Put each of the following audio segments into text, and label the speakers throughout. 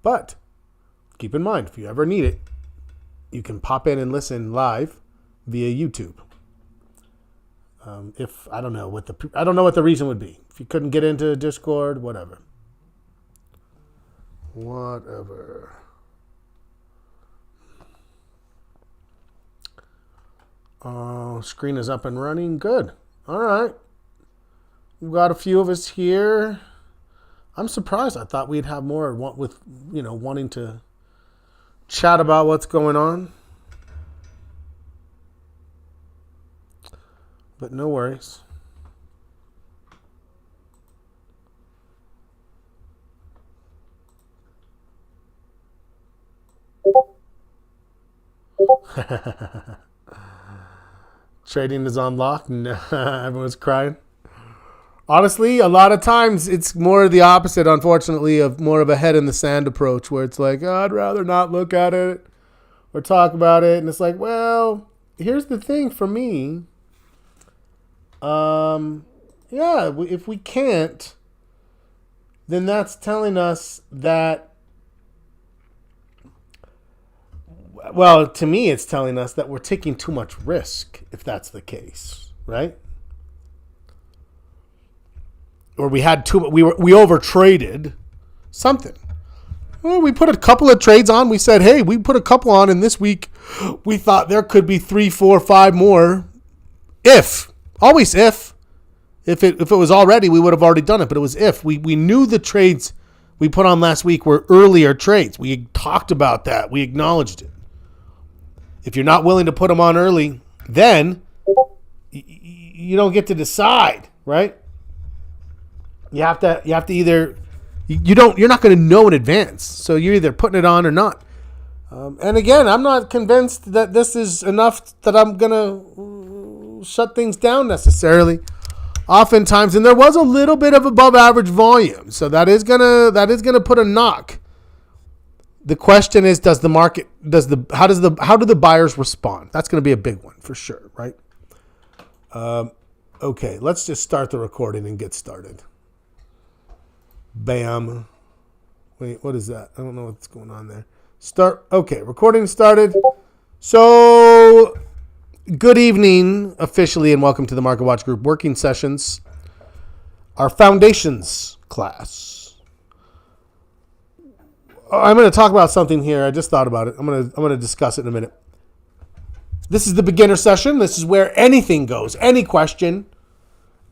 Speaker 1: But keep in mind, if you ever need it, you can pop in and listen live via YouTube. If I don't know what the reason would be. If you couldn't get into Discord, whatever. Screen is up and running. Good. All right. We've got a few of us here. I'm surprised. I thought we'd have more with, wanting to chat about what's going on. But no worries. Trading is on lock. No, everyone's crying. Honestly, a lot of times it's more the opposite, unfortunately, of more of a head in the sand approach where it's like, I'd rather not look at it or talk about it. And it's like, well, here's the thing for me. If we can't, then that's telling us that, well, to me, it's telling us that we're taking too much risk if that's the case, right? Or we overtraded something. Well, we put a couple of trades on. We said, hey, we put a couple on, and this week we thought there could be 3, 4, 5 more. Always if it was already, we would have already done it, but it was if. We knew the trades we put on last week were earlier trades. We talked about that. We acknowledged it. If you're not willing to put them on early, then you don't get to decide, right? You have to either you're not going to know in advance, so you're either putting it on or not. And again, I'm not convinced that this is enough that I'm going to shut things down necessarily. Oftentimes, and there was a little bit of above average volume, so that is gonna put a knock. The question is, how do the buyers respond? That's going to be a big one for sure, right? Okay, let's just start the recording and get started. Bam. Wait, what is that? I don't know what's going on there. Okay, recording started. So, good evening officially, and welcome to the Market Watch Group working sessions. Our foundations class. I'm going to talk about something here. I just thought about it. I'm going to discuss it in a minute. This is the beginner session. This is where anything goes. Any question,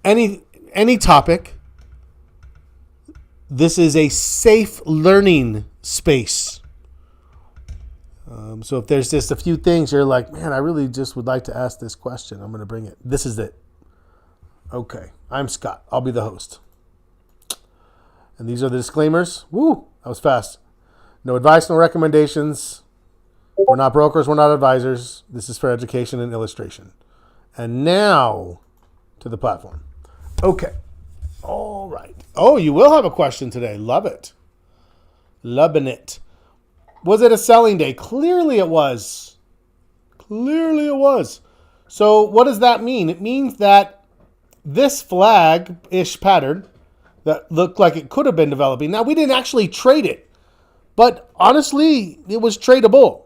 Speaker 1: any topic. This is a safe learning space. So if there's just a few things you're like, man, I really just would like to ask this question, I'm going to bring it. This is it. Okay, I'm Scott. I'll be the host. And these are the disclaimers. Woo, that was fast. No advice, no recommendations. We're not brokers. We're not advisors. This is for education and illustration. And now to the platform. Okay. All right. Oh, you will have a question today. Love it. Loving it. Was it a selling day? Clearly it was. So what does that mean? It means that this flag-ish pattern that looked like it could have been developing. Now, we didn't actually trade it, but honestly, it was tradable.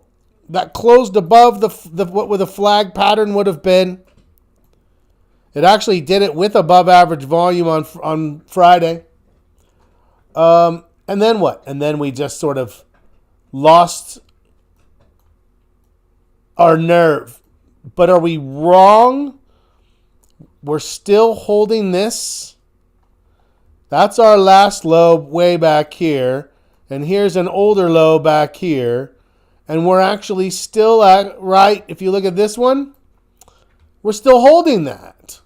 Speaker 1: That closed above what the flag pattern would have been. It actually did it with above average volume on Friday. And then what? And then we just sort of lost our nerve. But are we wrong? We're still holding this. That's our last low way back here. And here's an older low back here. And we're actually still at, right, if you look at this one, we're still holding that.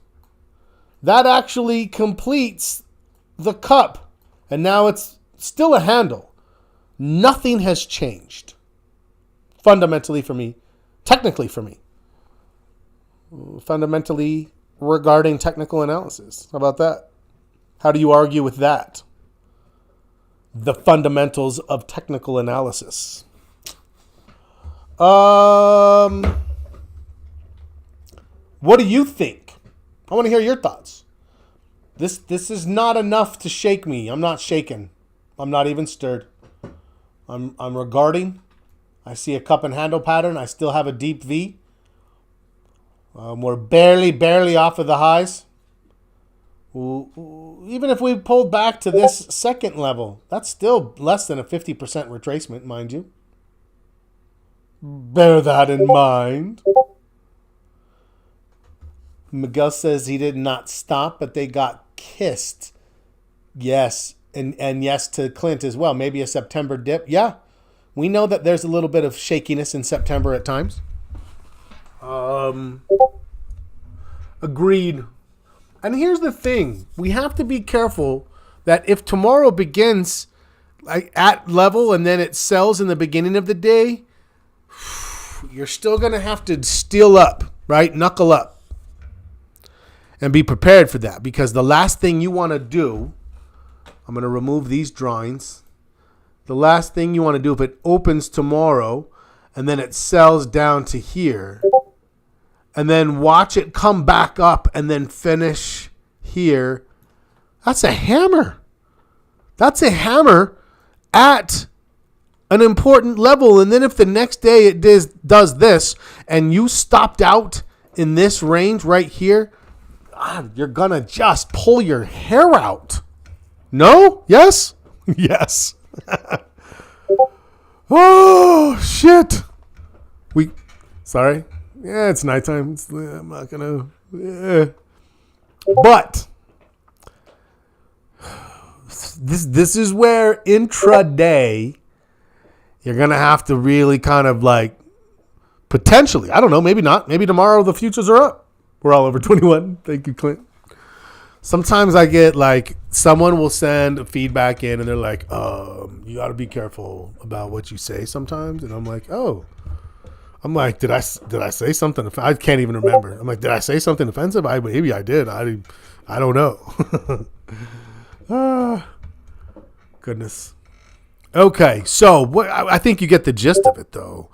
Speaker 1: That actually completes the cup. And now it's still a handle. Nothing has changed. Fundamentally for me. Technically for me. Fundamentally regarding technical analysis. How about that? How do you argue with that? The fundamentals of technical analysis. What do you think? I want to hear your thoughts. This is not enough to shake me. I'm not shaken. I'm not even stirred. I'm regarding. I see a cup and handle pattern. I still have a deep V. We're barely off of the highs. Even if we pulled back to this second level, that's still less than a 50% retracement, mind you. Bear that in mind. Miguel says he did not stop, but they got kissed. Yes. And yes to Clint as well. Maybe a September dip. Yeah. We know that there's a little bit of shakiness in September at times. Agreed. And here's the thing. We have to be careful that if tomorrow begins like at level and then it sells in the beginning of the day, you're still going to have to steel up, right? Knuckle up. And be prepared for that. Because the last thing you want to do, I'm going to remove these drawings. The last thing you want to do if it opens tomorrow and then it sells down to here and then watch it come back up and then finish here, that's a hammer. That's a hammer at an important level. And then if the next day it does this and you stopped out in this range right here, you're going to just pull your hair out. No? Yes? Yes. Oh, shit. Sorry. Yeah, it's nighttime. I'm not going to. But this is where intraday you're going to have to really kind of like potentially, I don't know, maybe not. Maybe tomorrow the futures are up. We're all over 21. Thank you, Clint. Sometimes I get like someone will send feedback in and they're like, you got to be careful about what you say sometimes. And I'm like, did I say something? I can't even remember. I'm like, did I say something offensive? Maybe I did. I don't know. Goodness. Okay. So I think you get the gist of it though.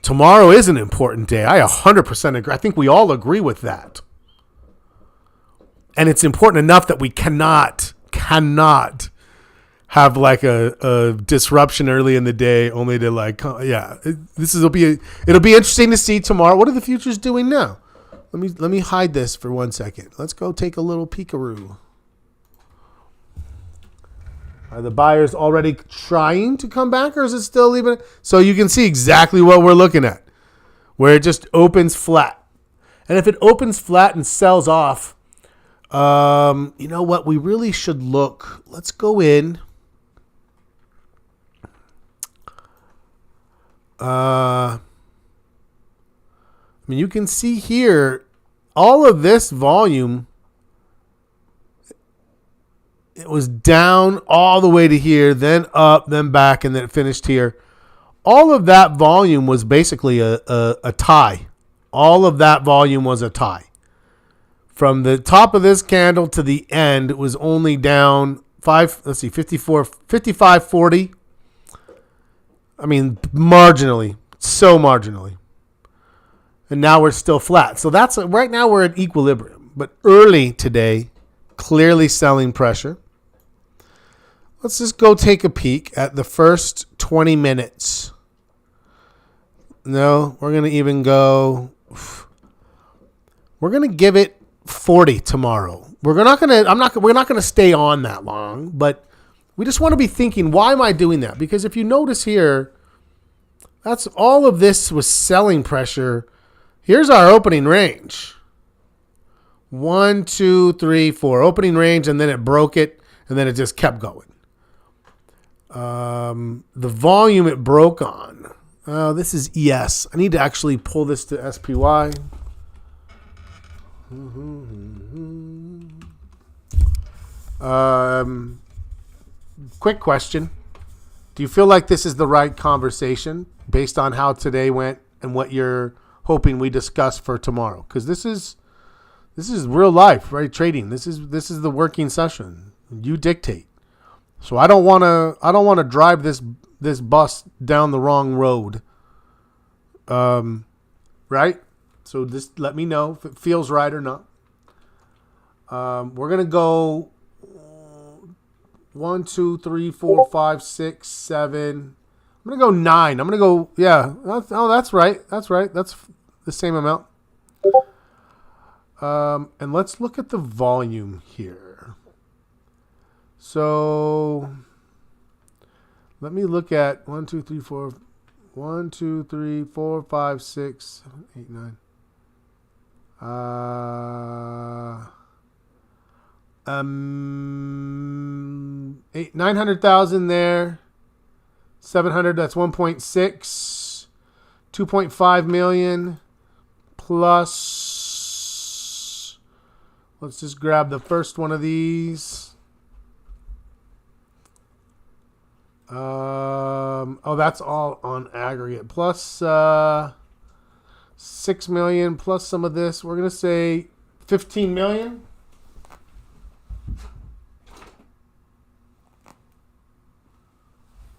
Speaker 1: Tomorrow is an important day. I 100% agree. I think we all agree with that. And it's important enough that we cannot have like a disruption early in the day only to like, it'll be interesting to see tomorrow. What are the futures doing now? Let me hide this for 1 second. Let's go take a little peekaroo. Are the buyers already trying to come back or is it still leaving it? So you can see exactly what we're looking at, where it just opens flat. And if it opens flat and sells off, you know what? We really should look. Let's go in. I mean, you can see here, all of this volume, it was down all the way to here, then up, then back, and then it finished here. All of that volume was basically a tie. All of that volume was a tie. From the top of this candle to the end, it was only down 55.40. I mean, marginally, so marginally. And now we're still flat. So that's right now we're at equilibrium. But early today, clearly selling pressure. Let's just go take a peek at the first 20 minutes. No, we're going to even go. We're going to give it 40 tomorrow. We're not going to stay on that long, but we just want to be thinking, why am I doing that? Because if you notice here, that's all of this was selling pressure. Here's our opening range. 1, 2, 3, 4 opening range, and then it broke it, and then it just kept going. The volume it broke on. This is ES. I need to actually pull this to SPY. Quick question. Do you feel like this is the right conversation based on how today went and what you're hoping we discuss for tomorrow? Because this is real life, right? Trading. This is the working session. You dictate. So I don't want to drive this bus down the wrong road. Right? So just let me know if it feels right or not. We're going to go 1, 2, 3, 4, 5, 6, 7. I'm going to go 9. I'm going to go, yeah. That's right. That's right. That's the same amount. And let's look at the volume here. So let me look at 1, 2, 3, 4, 1, 2, 3, 4, 5, 6, 7, 8, 9. 900,000 there. 700, that's 1.6. 2.5 million plus, let's just grab the first one of these. That's all on aggregate. Plus 6 million plus some of this. We're going to say 15 million.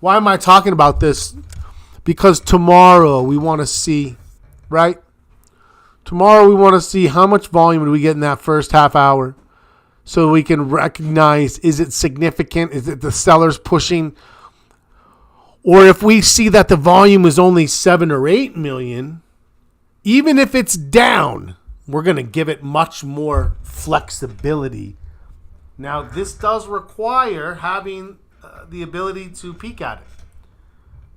Speaker 1: Why am I talking about this? Because tomorrow we want to see, right? Tomorrow we want to see how much volume do we get in that first half hour so we can recognize, is it significant? Is it the sellers pushing? Or if we see that the volume is only 7 or 8 million, even if it's down, we're going to give it much more flexibility. Now, this does require having the ability to peek at it.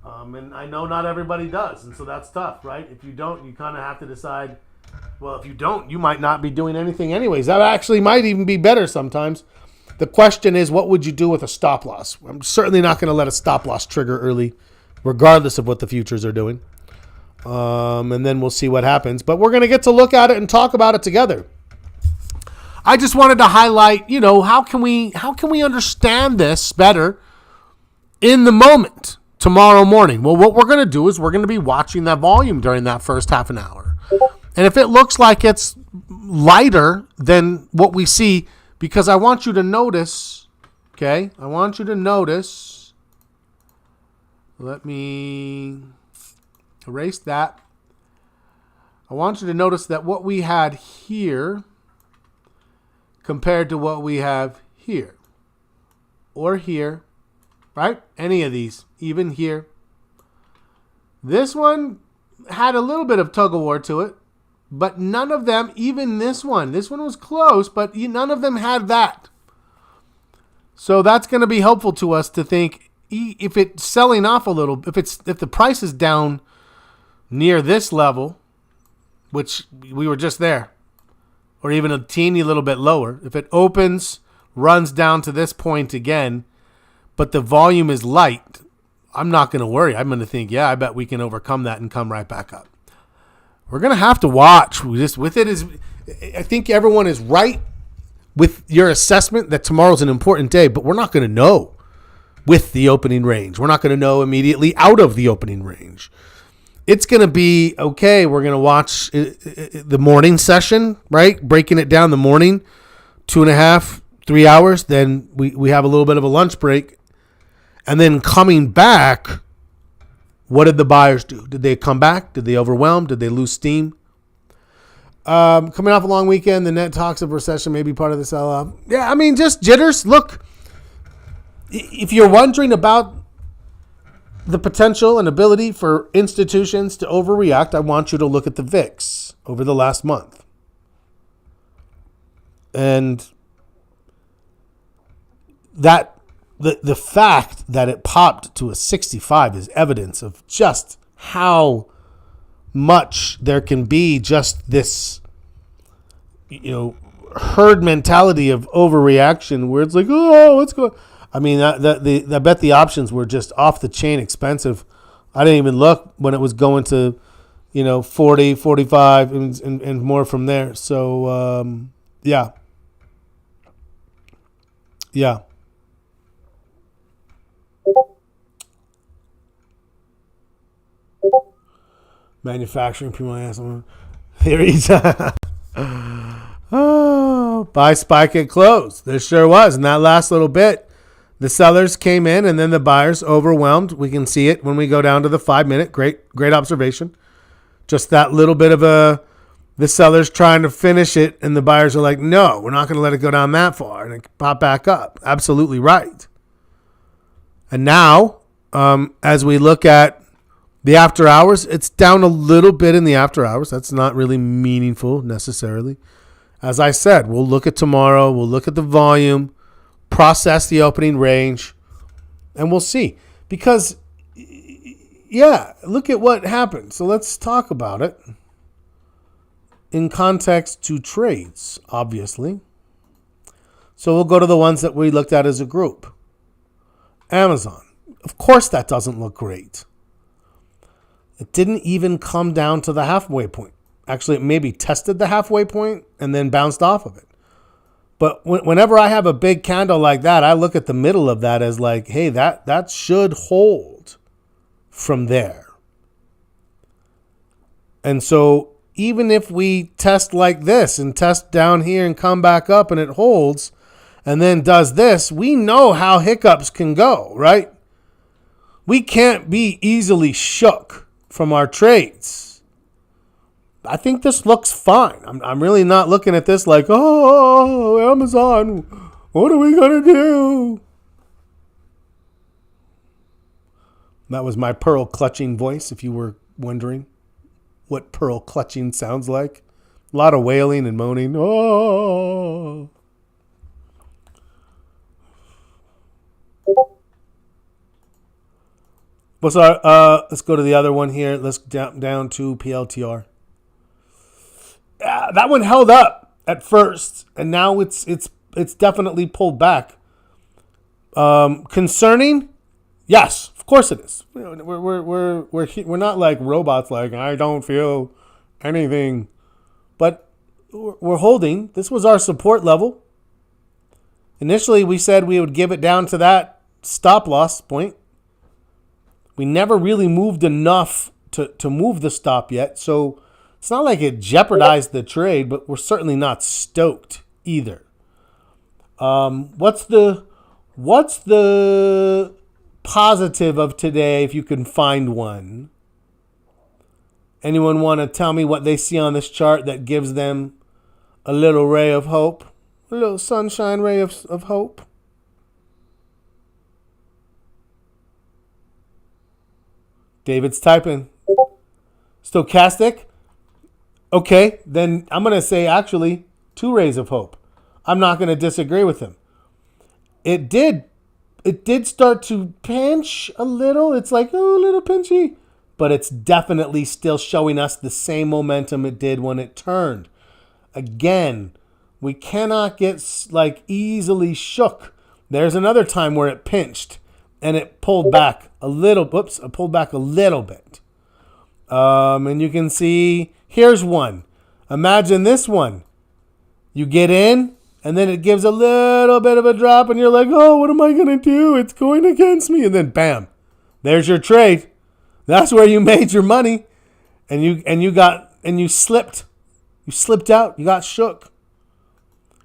Speaker 1: And I know not everybody does, and so that's tough, right? If you don't, you kind of have to decide, well, if you don't, you might not be doing anything anyways. That actually might even be better sometimes. The question is, what would you do with a stop loss? I'm certainly not going to let a stop loss trigger early, regardless of what the futures are doing. And then we'll see what happens. But we're going to get to look at it and talk about it together. I just wanted to highlight, how can we understand this better in the moment tomorrow morning? Well, what we're going to do is we're going to be watching that volume during that first half an hour. And if it looks like it's lighter than what we see, because I want you to notice, okay? I want you to notice. Let me erase that. I want you to notice that what we had here compared to what we have here or here, right? Any of these, even here. This one had a little bit of tug of war to it, but none of them, even this one was close, but none of them had that. So that's going to be helpful to us to think if it's selling off a little, if the price is down near this level, which we were just there, or even a teeny little bit lower, if it opens, runs down to this point again, but the volume is light, I'm not going to worry. I'm going to think, I bet we can overcome that and come right back up. We're going to have to watch. I think everyone is right with your assessment that tomorrow's an important day, but we're not going to know with the opening range. We're not going to know immediately out of the opening range. It's going to be, okay, we're going to watch the morning session, right? Breaking it down the morning, 2.5, 3 hours. Then we have a little bit of a lunch break. And then coming back, what did the buyers do? Did they come back? Did they overwhelm? Did they lose steam? Coming off a long weekend, the net talks of recession may be part of the sell-off. Yeah, I mean, just jitters. Look, if you're wondering about the potential and ability for institutions to overreact, I want you to look at the VIX over the last month. And that the fact that it popped to a 65 is evidence of just how much there can be just this, herd mentality of overreaction where it's like, oh, what's going on? I mean, I bet the options were just off the chain expensive. I didn't even look when it was going to, 40, 45 and more from there. So, yeah. Manufacturing premium theories. Oh, buy, spike, and close. There sure was. In that last little bit, the sellers came in and then the buyers overwhelmed. We can see it when we go down to the 5-minute. Great observation. Just that little bit of the sellers trying to finish it and the buyers are like, no, we're not going to let it go down that far. And it pop back up. Absolutely right. And now As we look at the after hours, it's down a little bit in the after hours. That's not really meaningful necessarily. As I said, we'll look at tomorrow. We'll look at the volume, process the opening range, and we'll see. Because, yeah, look at what happened. So let's talk about it in context to trades, obviously. So we'll go to the ones that we looked at as a group. Amazon. Of course that doesn't look great. It didn't even come down to the halfway point. Actually, it maybe tested the halfway point and then bounced off of it. But whenever I have a big candle like that, I look at the middle of that as like, hey, that should hold from there. And so even if we test like this and test down here and come back up and it holds and then does this, we know how hiccups can go, right? We can't be easily shook from our trades. I think this looks fine. I'm really not looking at this like, oh, Amazon, what are we going to do? That was my pearl clutching voice, if you were wondering what pearl clutching sounds like. A lot of wailing and moaning. Oh. What's our? Let's go to the other one here. Let's down to PLTR. That one held up at first, and now it's definitely pulled back. Concerning? Yes, of course it is. We're not like robots. Like I don't feel anything, but we're holding. This was our support level. Initially, we said we would give it down to that stop loss point. We never really moved enough to move the stop yet, so it's not like it jeopardized the trade, but we're certainly not stoked either. What's the positive of today if you can find one? Anyone want to tell me what they see on this chart that gives them a little ray of hope? A little sunshine ray of hope? David's typing. Stochastic? Okay, then I'm going to say actually 2 rays of hope. I'm not going to disagree with him. It did start to pinch a little. It's like, oh, a little pinchy. But it's definitely still showing us the same momentum it did when it turned. Again, we cannot get like easily shook. There's another time where it pinched and it pulled back a little. Whoops, it pulled back a little bit. And you can see, here's one. Imagine this one. You get in, and then it gives a little bit of a drop, and you're like, oh, what am I going to do? It's going against me. And then, bam, there's your trade. That's where you made your money. And you slipped. You slipped out. You got shook.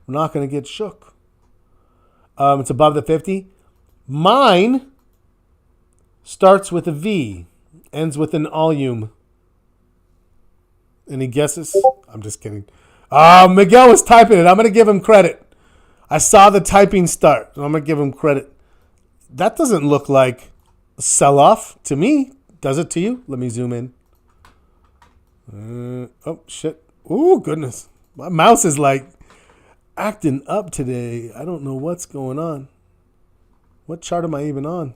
Speaker 1: We're not going to get shook. It's above the 50. Mine starts with a V, ends with an volume. Any guesses? I'm just kidding. Miguel was typing it. I'm going to give him credit. I saw the typing start. I'm going to give him credit. That doesn't look like a sell-off to me. Does it to you? Let me zoom in. Oh, shit. Oh, goodness. My mouse is like acting up today. I don't know what's going on. What chart am I even on?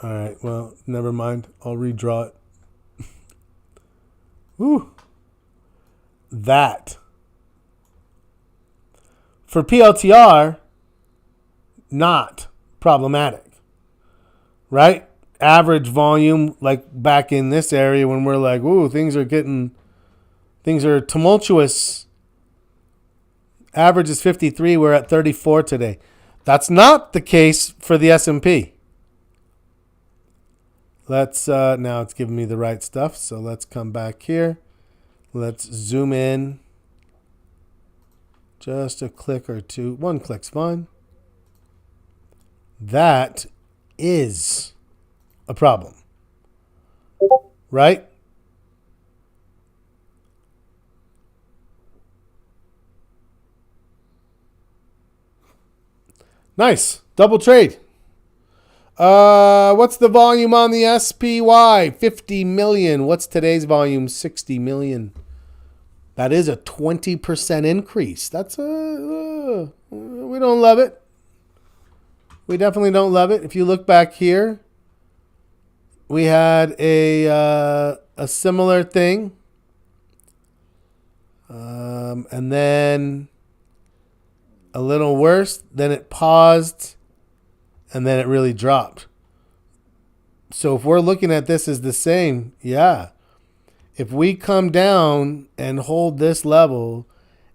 Speaker 1: All right, well, never mind. I'll redraw it. Woo. That. For PLTR, not problematic, right? Average volume, like back in this area when we're like, ooh, things are tumultuous. Average is 53. We're at 34 today. That's not the case for the S&P. Let's, now it's giving me the right stuff. So let's come back here. Let's zoom in. Just a click or two. 1 click's fine. That is a problem. Right? Nice. Double trade. What's the volume on the SPY? 50 million. What's today's volume? 60 million. That is a 20% increase. That's we don't love it. We definitely don't love it. If you look back here, we had a similar thing. And then a little worse. Then it paused. And then it really dropped. So if we're looking at this as the same, yeah. If we come down and hold this level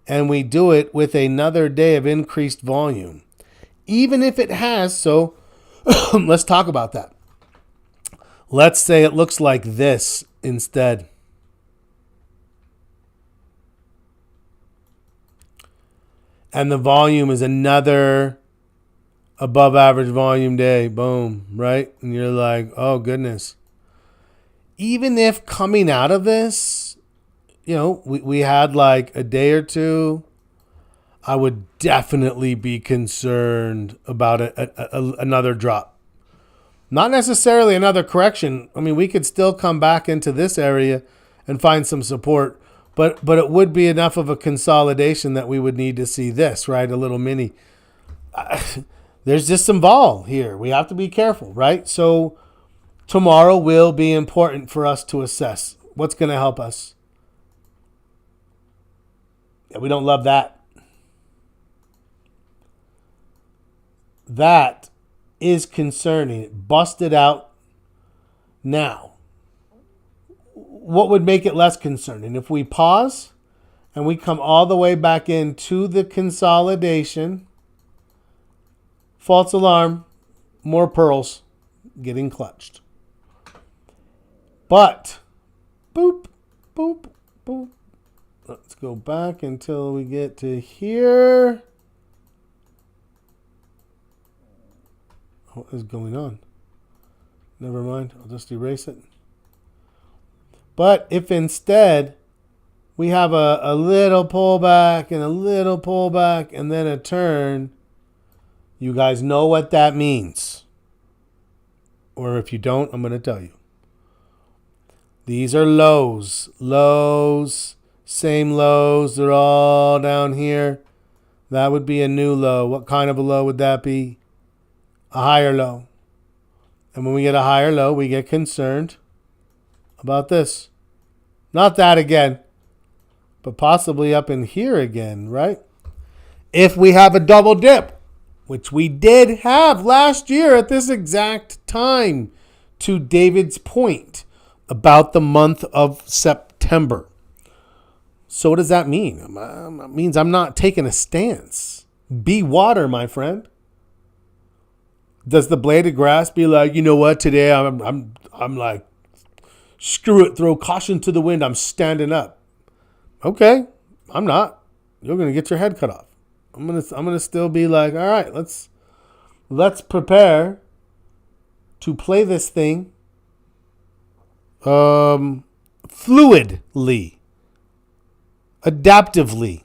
Speaker 1: and we do it with another day of increased volume, even if it has, so let's talk about that. Let's say it looks like this instead. And the volume is another above average volume day. Boom, right? And you're like, oh, goodness. Even if coming out of this, we had like a day or two, I would definitely be concerned about another drop. Not necessarily another correction. I mean, we could still come back into this area and find some support, but it would be enough of a consolidation that we would need to see this, right? A little mini. There's just some vol here. We have to be careful, right? So tomorrow will be important for us to assess what's going to help us. Yeah, we don't love that. That is concerning. It busted out now. What would make it less concerning? If we pause and we come all the way back into the consolidation, false alarm, more pearls getting clutched. But, boop, boop, boop. Let's go back until we get to here. What is going on? Never mind. I'll just erase it. But if instead we have a little pullback and a little pullback and then a turn, you guys know what that means. Or if you don't, I'm going to tell you. These are lows. Lows. Same lows. They're all down here. That would be a new low. What kind of a low would that be? A higher low. And when we get a higher low, we get concerned about this. Not that again, but possibly up in here again, right? If we have a double dip, which we did have last year at this exact time, to David's point about the month of September. So what does that mean? It means I'm not taking a stance. Be water, my friend. Does the blade of grass be like, you know what, today I'm like, screw it, throw caution to the wind, I'm standing up. Okay, I'm not. You're gonna get your head cut off. I'm gonna still be like, all right, let's prepare to play this thing fluidly, adaptively,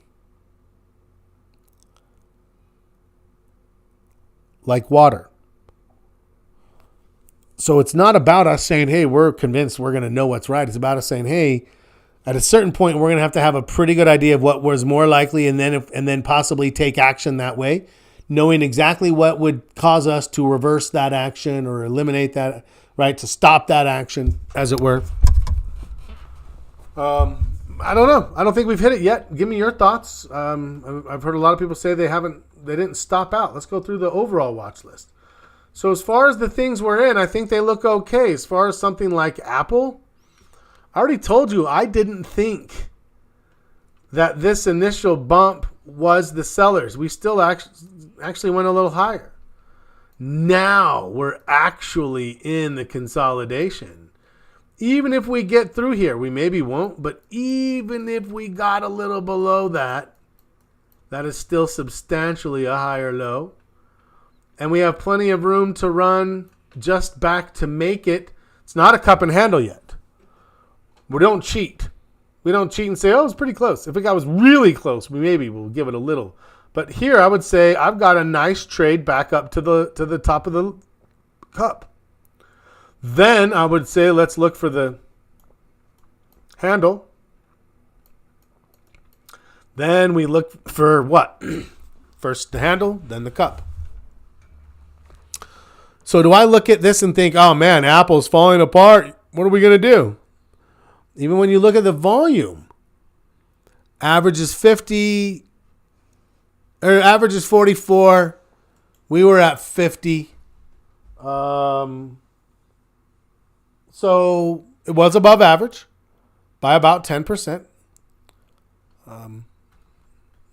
Speaker 1: like water. So it's not about us saying, hey, we're convinced we're going to know what's right. It's about us saying, hey, at a certain point, we're going to have a pretty good idea of what was more likely and then possibly take action that way, knowing exactly what would cause us to reverse that action or eliminate that, right, to stop that action, as it were. I don't know. I don't think we've hit it yet. Give me your thoughts. I've heard a lot of people say they didn't stop out. Let's go through the overall watch list. So as far as the things we're in, I think they look okay. As far as something like Apple, I already told you I didn't think that this initial bump was the sellers. We still actually went a little higher. Now we're actually in the consolidation. Even if we get through here, we maybe won't, but even if we got a little below that, that is still substantially a higher low. And we have plenty of room to run just back to make it. It's not a cup and handle yet. We don't cheat. We don't cheat and say, oh, it's pretty close. If it was really close, we maybe will give it a little. But here I would say I've got a nice trade back up to the top of the cup. Then I would say let's look for the handle. Then we look for what? First the handle, then the cup. So do I look at this and think, oh man, Apple's falling apart. What are we going to do? Even when you look at the volume, average is 50, or average is 44. We were at 50. So it was above average by about 10%.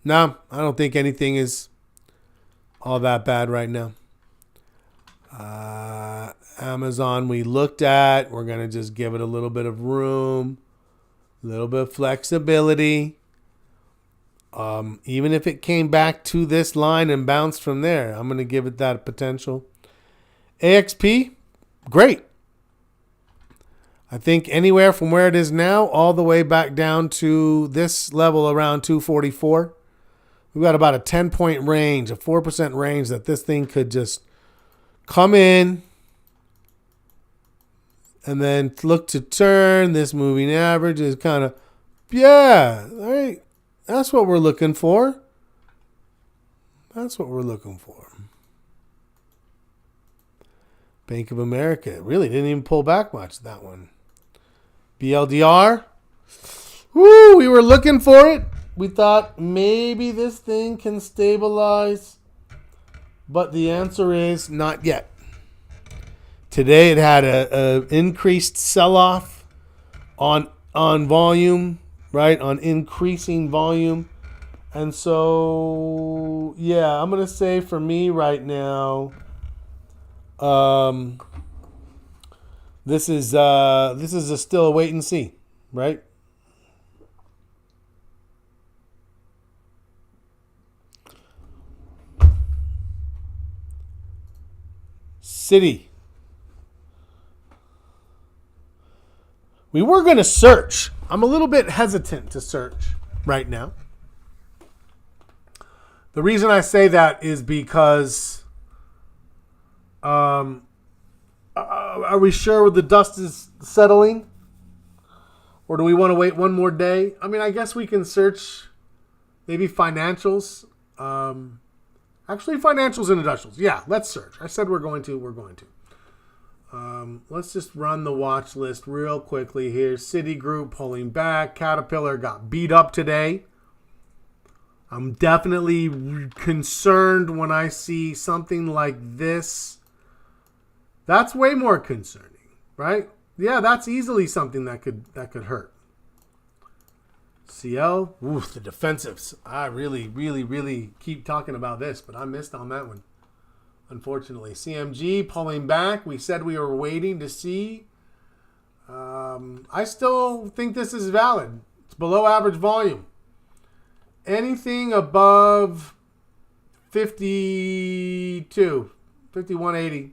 Speaker 1: No, I don't think anything is all that bad right now. Amazon we looked at. We're going to just give it a little bit of room, a little bit of flexibility. Even if it came back to this line and bounced from there, I'm going to give it that potential. AXP, great. I think anywhere from where it is now all the way back down to this level around 244. We've got about a 10-point range, a 4% range that this thing could just come in and then look to turn. This moving average is kind of, yeah, all right. That's what we're looking for. That's what we're looking for. Bank of America really didn't even pull back much, that one. BLDR. Woo, we were looking for it. We thought maybe this thing can stabilize. But the answer is not yet. Today it had a increased sell-off on volume, right? On increasing volume. And so, yeah, I'm going to say for me right now, this is still a wait and see, right? City. We were going to search. I'm a little bit hesitant to search right now. The reason I say that is because are we sure the dust is settling? Or do we want to wait one more day? I mean, I guess we can search maybe financials. Actually, financials and industrials. Yeah, let's search. I said we're going to. Let's just run the watch list real quickly here. Citigroup pulling back. Caterpillar got beat up today. I'm definitely concerned when I see something like this. That's way more concerning, right? Yeah, that's easily something that could hurt. CL, oof, the defensives. I really keep talking about this, but I missed on that one, unfortunately. CMG pulling back. We said we were waiting to see. I still think this is valid. It's below average volume. Anything above 52, 51.80,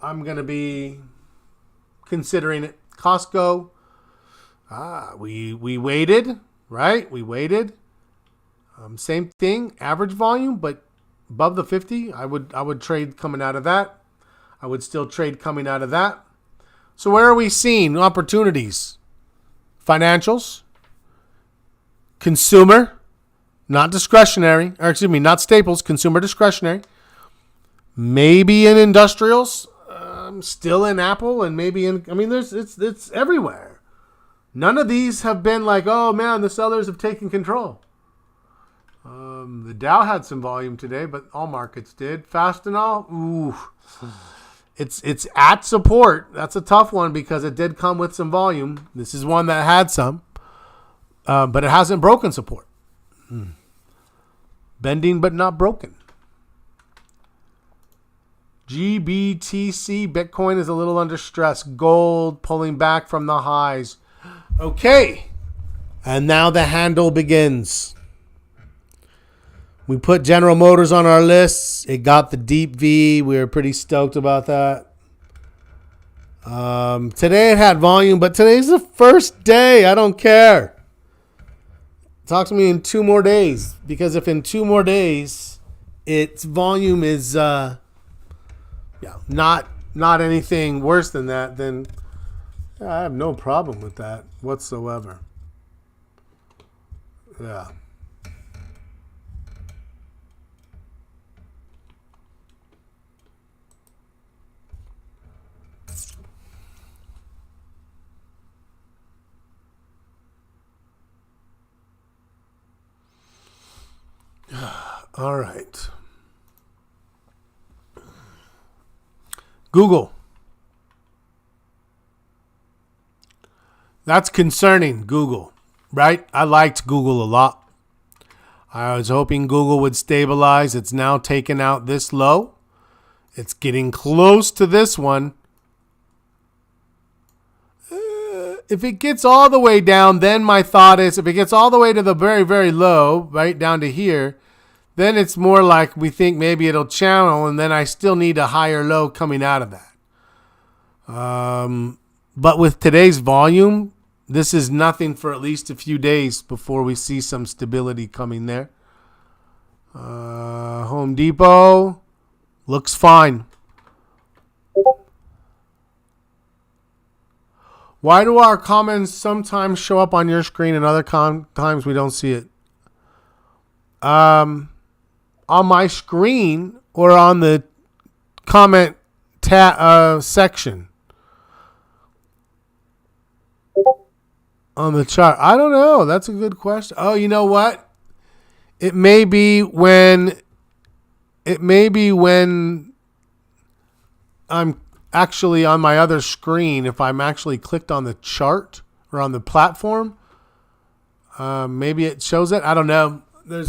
Speaker 1: I'm going to be considering it. Costco. We waited, right? We waited. Same thing, average volume, but above the 50, I would trade coming out of that. I would still trade coming out of that. So where are we seeing opportunities? Financials, consumer, not discretionary, or excuse me, not staples, consumer discretionary. Maybe in industrials, still in Apple, and maybe in. I mean, it's everywhere. None of these have been like, oh man, the sellers have taken control. The Dow had some volume today, but all markets did. Fastenal, ooh, it's at support. That's a tough one because it did come with some volume. This is one that had some, but it hasn't broken support. Bending but not broken. GBTC, Bitcoin is a little under stress. Gold pulling back from the highs. Okay, and now the handle begins. We put General Motors on our lists. It got the deep V. We were pretty stoked about that. Today it had volume, but today's the first day. I don't care. Talk to me in 2 more days, because if in 2 more days its volume is not anything worse than that, then I have no problem with that whatsoever. Yeah. All right. Google. That's concerning, Google, right? I liked Google a lot. I was hoping Google would stabilize. It's now taken out this low. It's getting close to this one. If it gets all the way down, then my thought is if it gets all the way to the very, very low, right down to here, then it's more like we think maybe it'll channel, and then I still need a higher low coming out of that. But with today's volume, this is nothing for at least a few days before we see some stability coming there. Home Depot looks fine. Why do our comments sometimes show up on your screen and other times we don't see it? On my screen or on the comment section? On the chart. I don't know. That's a good question. Oh, you know what? It may be when I'm actually on my other screen, if I'm actually clicked on the chart or on the platform, maybe it shows it. I don't know.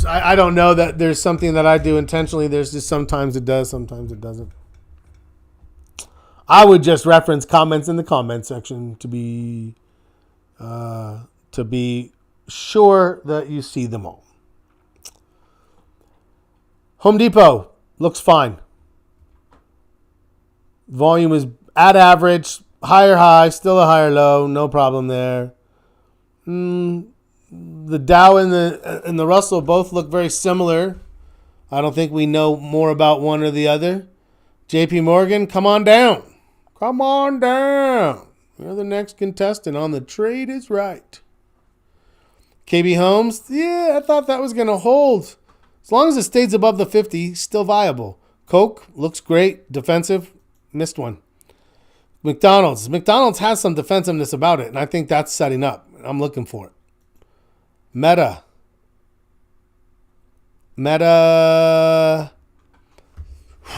Speaker 1: I don't know that there's something that I do intentionally. There's just sometimes it does, sometimes it doesn't. I would just reference comments in the comment section to be sure that you see them all. Home Depot looks fine. Volume is at average, higher high, still a higher low, no problem there. The Dow and the Russell both look very similar. I don't think we know more about one or the other. JP Morgan, come on down. Come on down. You're the next contestant on The Trade is Right. KB Homes, yeah, I thought that was going to hold. As long as it stays above the 50, still viable. Coke looks great, defensive. Missed one. McDonald's has some defensiveness about it, and I think that's setting up. I'm looking for it. Meta.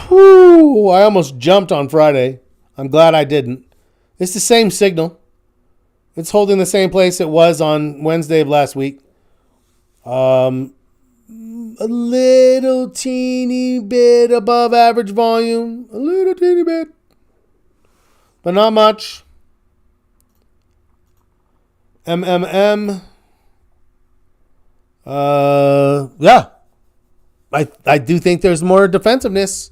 Speaker 1: Whew, I almost jumped on Friday. I'm glad I didn't. It's the same signal. It's holding the same place it was on Wednesday of last week. A little teeny bit above average volume. A little teeny bit. But not much. MMM. Yeah. I do think there's more defensiveness.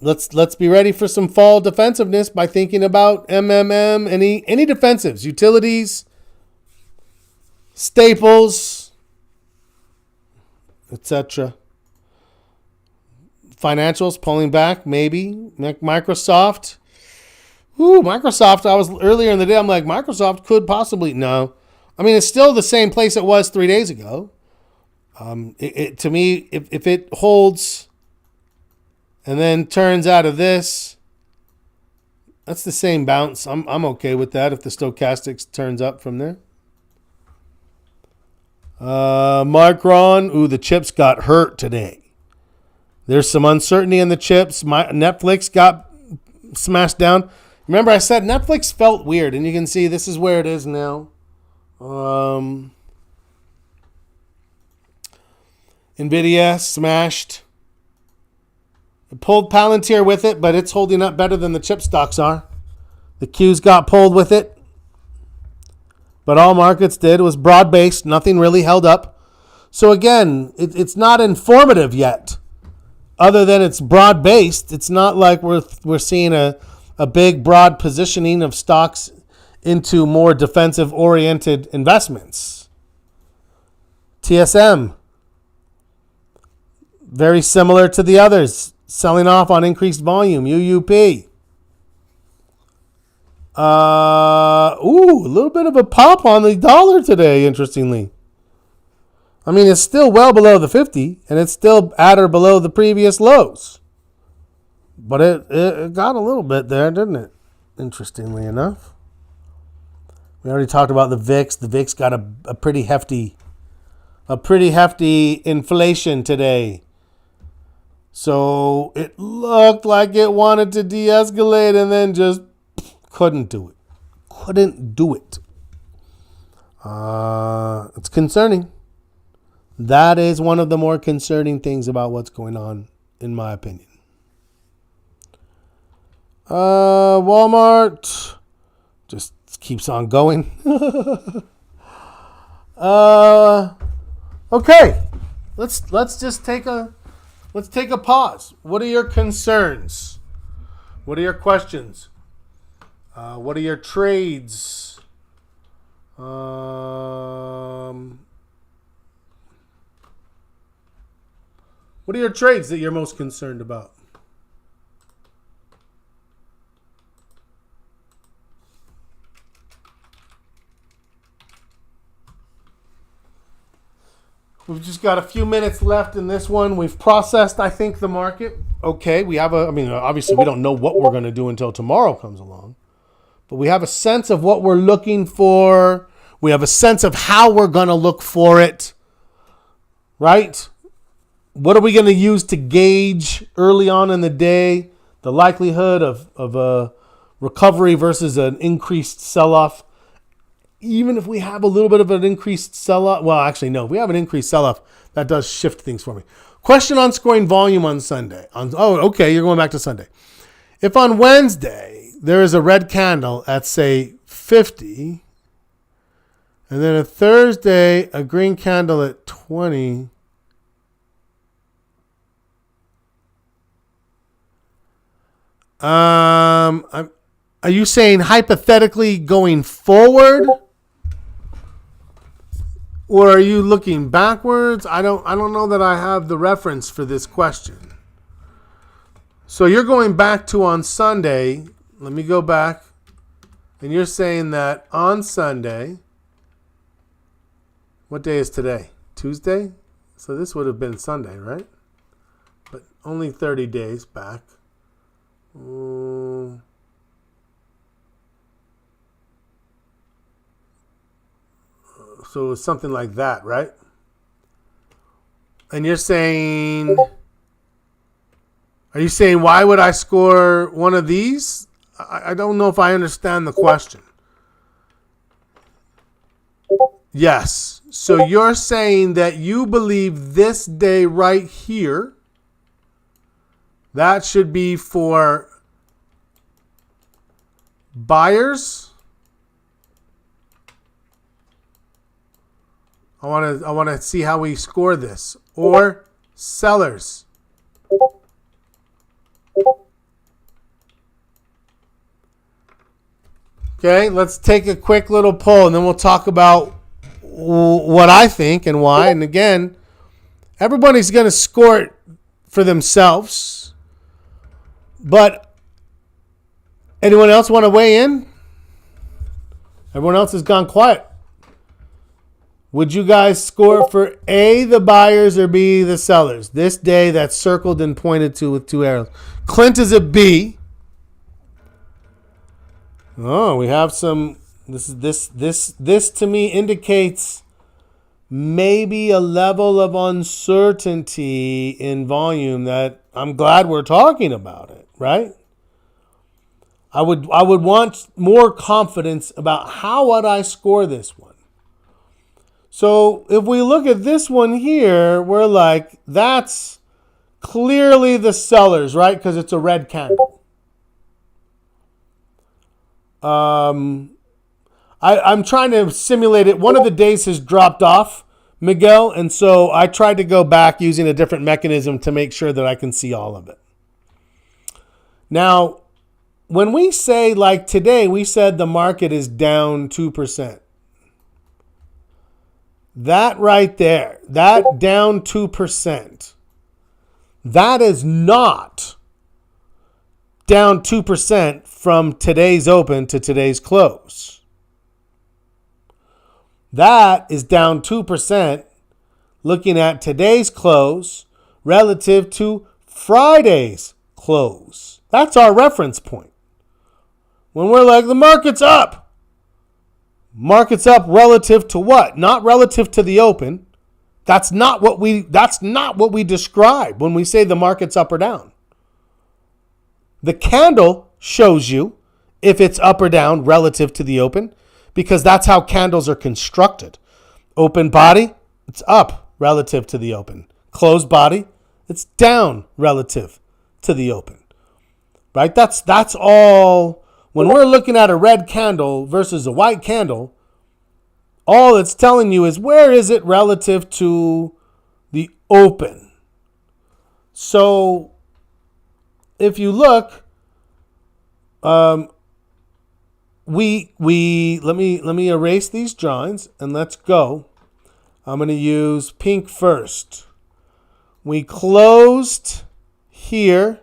Speaker 1: Let's be ready for some fall defensiveness by thinking about MMM, any defensives, utilities, staples, etc. Financials pulling back, maybe. Microsoft. Microsoft, I was earlier in the day, I'm like, Microsoft could possibly, no. I mean, it's still the same place it was 3 days ago. To me, if it holds and then turns out of this, that's the same bounce. I'm okay with that if the stochastics turns up from there. Micron, the chips got hurt today. There's some uncertainty in the chips. Netflix got smashed down. Remember I said Netflix felt weird, and you can see this is where it is now. NVIDIA smashed. It pulled Palantir with it, but it's holding up better than the chip stocks are. The Qs got pulled with it. But all markets did. It was broad-based. Nothing really held up. So again, it's not informative yet. Other than it's broad-based. It's not like we're seeing a big, broad positioning of stocks into more defensive-oriented investments. TSM, very similar to the others, selling off on increased volume. UUP. A little bit of a pop on the dollar today, interestingly. I mean, it's still well below the 50, and it's still at or below the previous lows. But it got a little bit there, didn't it? Interestingly enough. We already talked about the VIX. The VIX got a pretty hefty inflation today. So it looked like it wanted to de-escalate and then just couldn't do it. It's concerning. That is one of the more concerning things about what's going on, in my opinion. Walmart just keeps on going. Okay. Let's just take a pause. What are your concerns? What are your questions? What are your trades? What are your trades that you're most concerned about? We've just got a few minutes left in this one. We've processed, I think, the market. Okay, obviously we don't know what we're going to do until tomorrow comes along. But we have a sense of what we're looking for. We have a sense of how we're going to look for it. Right? What are we going to use to gauge early on in the day the likelihood of a recovery versus an increased sell-off? Even if we have a little bit of an increased sell-off, well, actually, no. If we have an increased sell-off, that does shift things for me. Question on scoring volume on Sunday. Okay, you're going back to Sunday. If on Wednesday there is a red candle at, say, 50, and then a Thursday, a green candle at 20, are you saying hypothetically going forward? Or are you looking backwards? I don't know that I have the reference for this question. So you're going back to on Sunday. Let me go back. And you're saying that on Sunday, what day is today? Tuesday? So this would have been Sunday, right? But only 30 days back. So it's something like that, right? And you're saying, are you saying why would I score one of these? I don't know if I understand the question. Yes. So you're saying that you believe this day right here, that should be for buyers? I want to see how we score this. Or sellers. Okay, let's take a quick little poll and then we'll talk about what I think and why. And again, everybody's going to score it for themselves. But anyone else want to weigh in? Everyone else has gone quiet. Would you guys score for A, the buyers, or B, the sellers? This day that's circled and pointed to with two arrows. Clint is a B. Oh, we have some. This to me indicates maybe a level of uncertainty in volume that I'm glad we're talking about it, right? I would want more confidence about how would I score this one. So if we look at this one here, we're like, that's clearly the sellers, right? Because it's a red candle. I'm trying to simulate it. One of the days has dropped off, Miguel, and so I tried to go back using a different mechanism to make sure that I can see all of it. Now, when we say, like today, we said the market is down 2%. That right there, that down 2%, that is not down 2% from today's open to today's close. That is down 2% looking at today's close relative to Friday's close. That's our reference point. When we're like, the market's up. Market's up relative to what? Not relative to the open. That's not what we describe when we say the market's up or down. The candle shows you if it's up or down relative to the open, because that's how candles are constructed. Open body, it's up relative to the open. Closed body, it's down relative to the open. Right? That's all. When we're looking at a red candle versus a white candle, all it's telling you is where is it relative to the open. So if you look, let me erase these drawings and let's go. I'm going to use pink first. We closed here.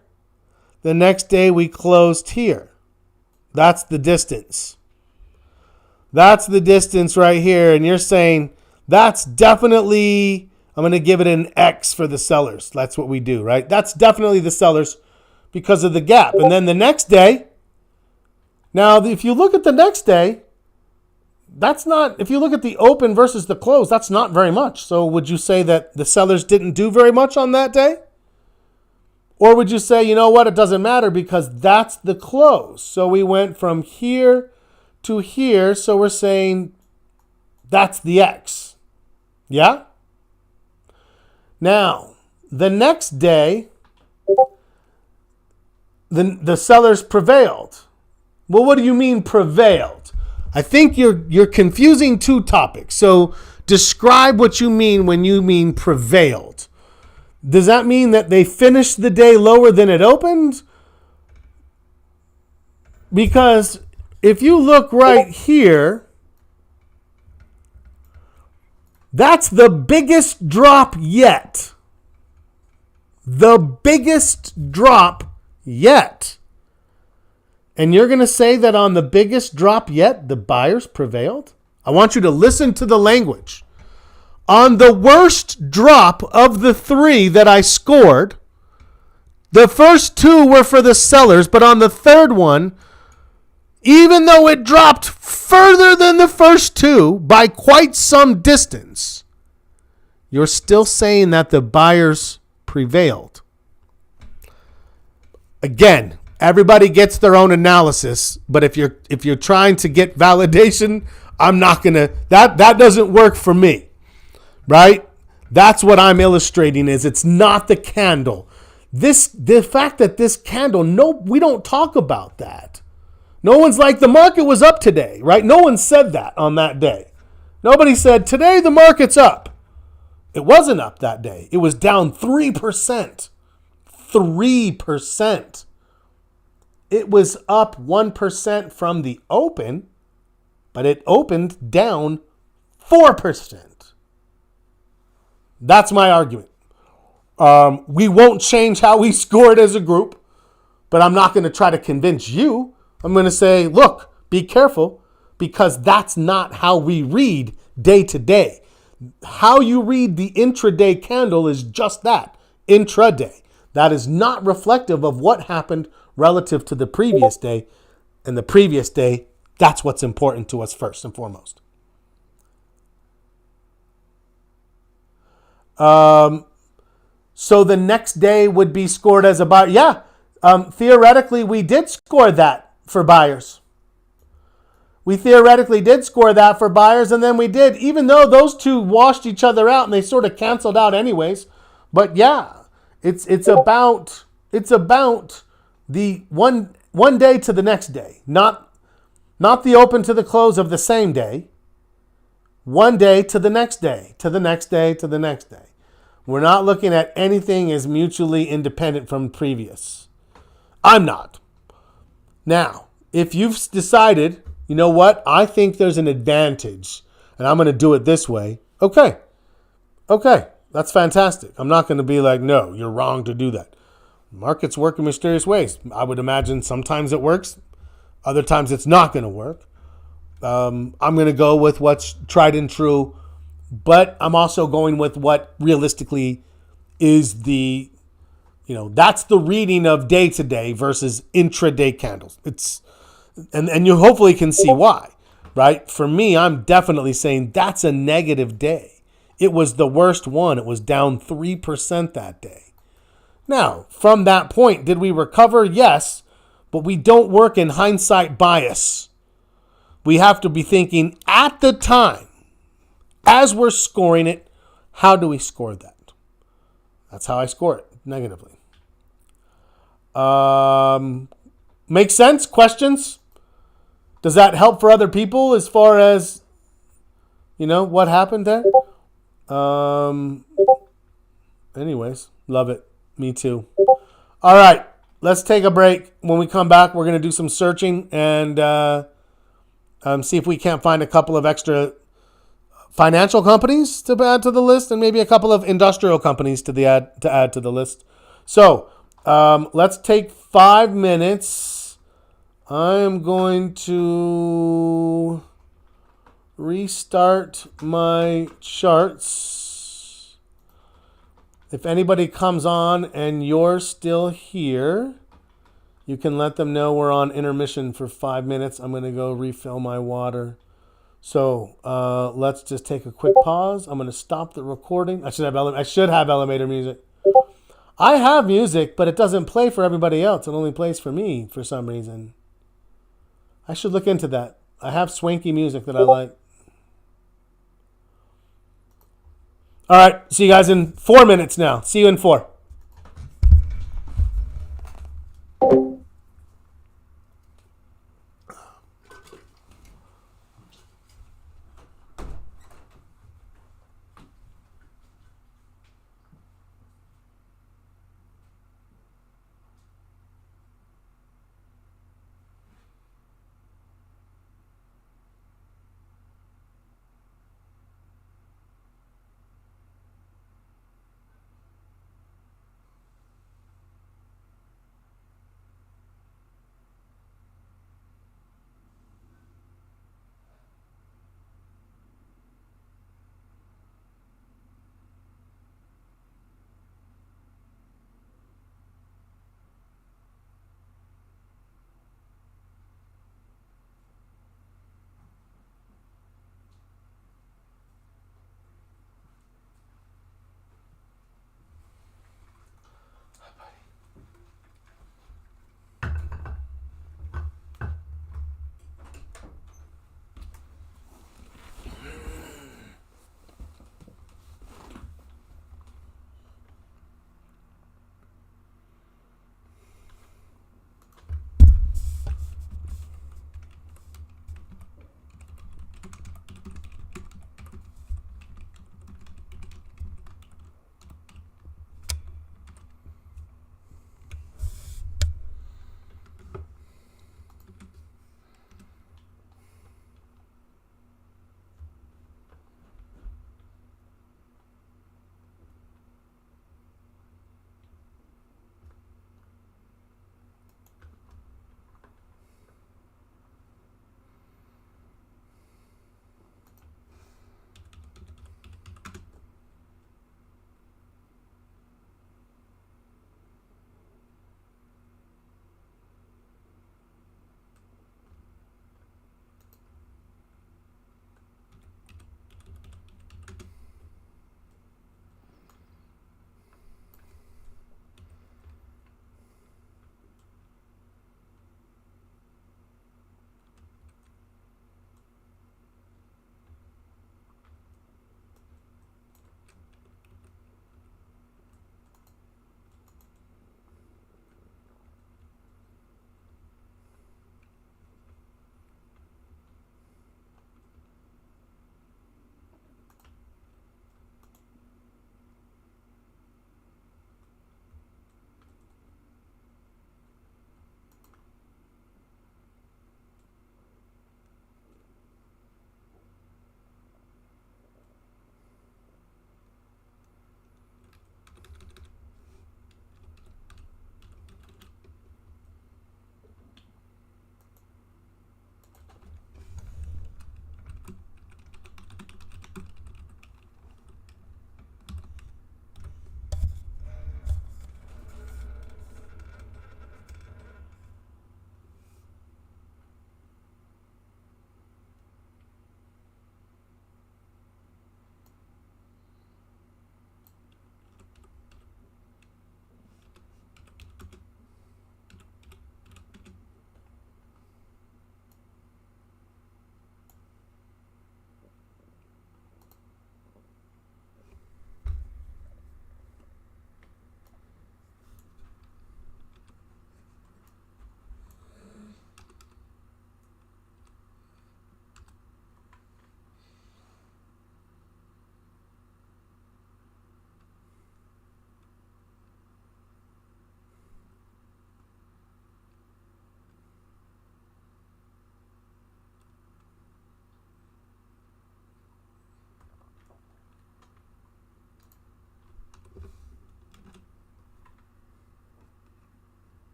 Speaker 1: The next day we closed here. That's the distance. That's the distance right here. And you're saying that's definitely, I'm going to give it an X for the sellers. That's what we do, right? That's definitely the sellers because of the gap. And then the next day, now if you look at the next day, that's not, if you look at the open versus the close, that's not very much. So would you say that the sellers didn't do very much on that day? Or would you say, you know what, it doesn't matter because that's the close. So we went from here to here. So we're saying that's the X. Yeah? Now, the next day, the sellers prevailed. Well, what do you mean prevailed? I think you're confusing two topics. So describe what you mean when you mean prevailed. Does that mean that they finished the day lower than it opened? Because if you look right here, that's the biggest drop yet. The biggest drop yet. And you're going to say that on the biggest drop yet, the buyers prevailed? I want you to listen to the language. On the worst drop of the three that I scored, the first two were for the sellers, but on the third one, even though it dropped further than the first two by quite some distance, you're still saying that the buyers prevailed. Again, everybody gets their own analysis, but if you're trying to get validation, I'm not going to, that doesn't work for me. Right? That's what I'm illustrating is it's not the candle. The fact that this candle, no, we don't talk about that. No one's like the market was up today, right? No one said that on that day. Nobody said today the market's up. It wasn't up that day. It was down 3%. 3%. It was up 1% from the open, but it opened down 4%. That's my argument. We won't change how we scored as a group, but I'm not going to try to convince you. I'm going to say, look, be careful, because that's not how we read day to day. How you read the intraday candle is just that, intraday. That is not reflective of what happened relative to the previous day. And the previous day, that's what's important to us first and foremost. So the next day would be scored as a buyer. Yeah, theoretically, we did score that for buyers. We theoretically did score that for buyers, and then we did, even though those two washed each other out and they sort of canceled out anyways. But yeah, it's about the one day to the next day, not the open to the close of the same day. One day to the next day, to the next day, to the next day. We're not looking at anything as mutually independent from previous. I'm not. Now, if you've decided, you know what, I think there's an advantage, and I'm going to do it this way, Okay. Okay. That's fantastic. I'm not going to be like, no, you're wrong to do that. Markets work in mysterious ways. I would imagine sometimes it works, other times it's not going to work. I'm going to go with what's tried and true, but I'm also going with what realistically is that's the reading of day to day versus intraday candles. And you hopefully can see why, right? For me, I'm definitely saying that's a negative day. It was the worst one. It was down 3% that day. Now, from that point, did we recover? Yes, but we don't work in hindsight bias. We have to be thinking at the time, as we're scoring it, how do we score that? That's how I score it, negatively. Make sense? Questions? Does that help for other people as far as, what happened there? Anyways, love it. Me too. All right, let's take a break. When we come back, we're going to do some searching and see if we can't find a couple of extra financial companies to add to the list and maybe a couple of industrial companies to add to the list. So let's take 5 minutes. I'm going to restart my charts. If anybody comes on and you're still here, you can let them know we're on intermission for 5 minutes. I'm going to go refill my water. So let's just take a quick pause. I'm going to stop the recording. I should have elevator music. I have music, but it doesn't play for everybody else. It only plays for me for some reason. I should look into that. I have swanky music that I like. All right. See you guys in 4 minutes now. See you in 4.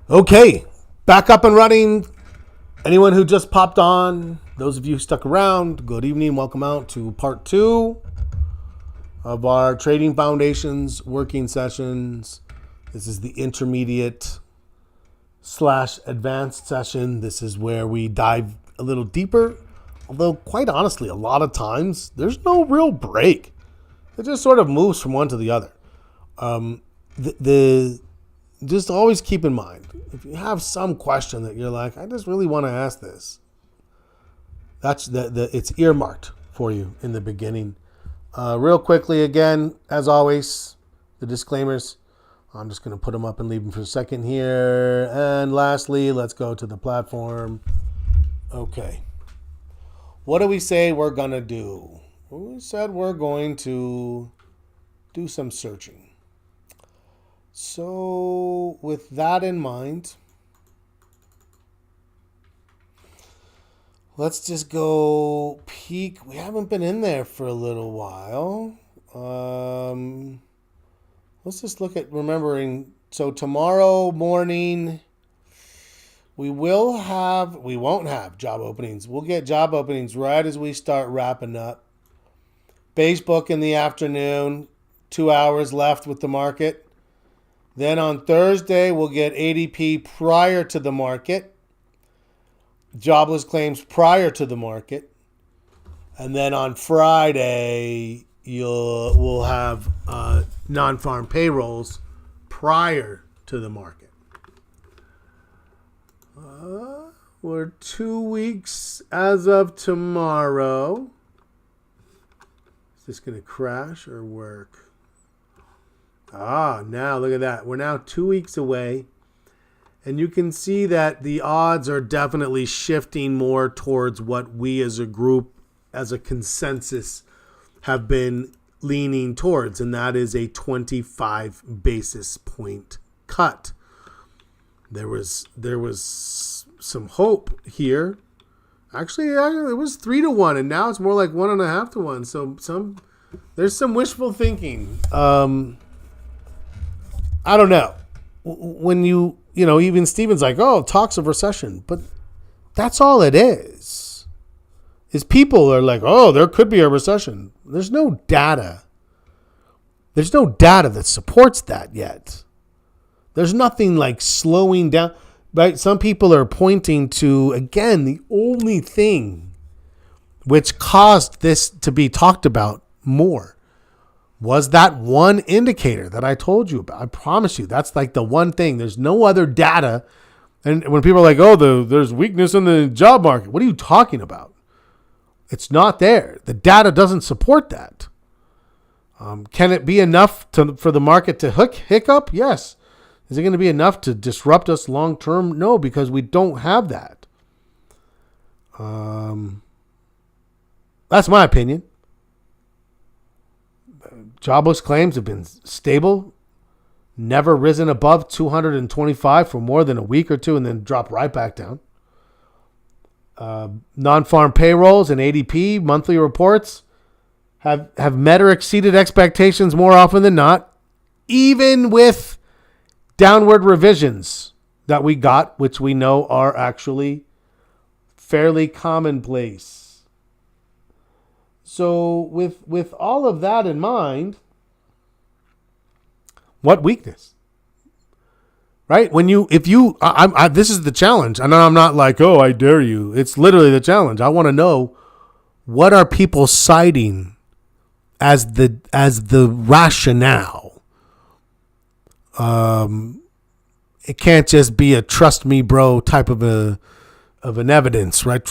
Speaker 1: Okay, back up and running. Anyone who just popped on, those of you who stuck around, good evening. Welcome out to part 2 of our Trading Foundations working sessions. This is the intermediate / advanced session. This is where we dive a little deeper. Although, quite honestly, a lot of times there's no real break. It just sort of moves from one to the other. Just always keep in mind, if you have some question that you're like, I just really want to ask this, that's it's earmarked for you in the beginning. Real quickly, again, as always, the disclaimers. I'm just going to put them up and leave them for a second here. And lastly, let's go to the platform. Okay. What do we say we're going to do? We said we're going to do some searching. So with that in mind, let's just go peek. We haven't been in there for a little while. Let's just look at remembering. So tomorrow morning, we won't have job openings. We'll get job openings right as we start wrapping up. Facebook in the afternoon, 2 hours left with the market. Then on Thursday, we'll get ADP prior to the market, jobless claims prior to the market. And then on Friday, we'll have non-farm payrolls prior to the market. We're 2 weeks as of tomorrow. Is this going to crash or work? Now look at that. We're now 2 weeks away. And you can see that the odds are definitely shifting more towards what we as a group, as a consensus, have been leaning towards. And that is a 25 basis point cut. There was some hope here. Actually, it was 3-1, and now it's more like 1.5 to 1. So there's some wishful thinking. I don't know. When even Steven's like, talks of recession. But that's all it is. People are like, there could be a recession. There's no data. There's no data that supports that yet. There's nothing like slowing down. Right? Some people are pointing to, again, the only thing which caused this to be talked about more was that one indicator that I told you about. I promise you, that's like the one thing. There's no other data. And when people are like, there's weakness in the job market, what are you talking about? It's not there. The data doesn't support that. Can it be enough for the market to hiccup? Yes. Is it going to be enough to disrupt us long term? No, because we don't have that. That's my opinion. Jobless claims have been stable, never risen above 225 for more than a week or two, and then drop right back down. Non-farm payrolls and ADP monthly reports have met or exceeded expectations more often than not, even with downward revisions that we got, which we know are actually fairly commonplace. So with all of that in mind, what weakness? Right? This is the challenge. And I'm not like, I dare you. It's literally the challenge. I want to know, what are people citing as the rationale? It can't just be a trust me, bro type of an evidence, right?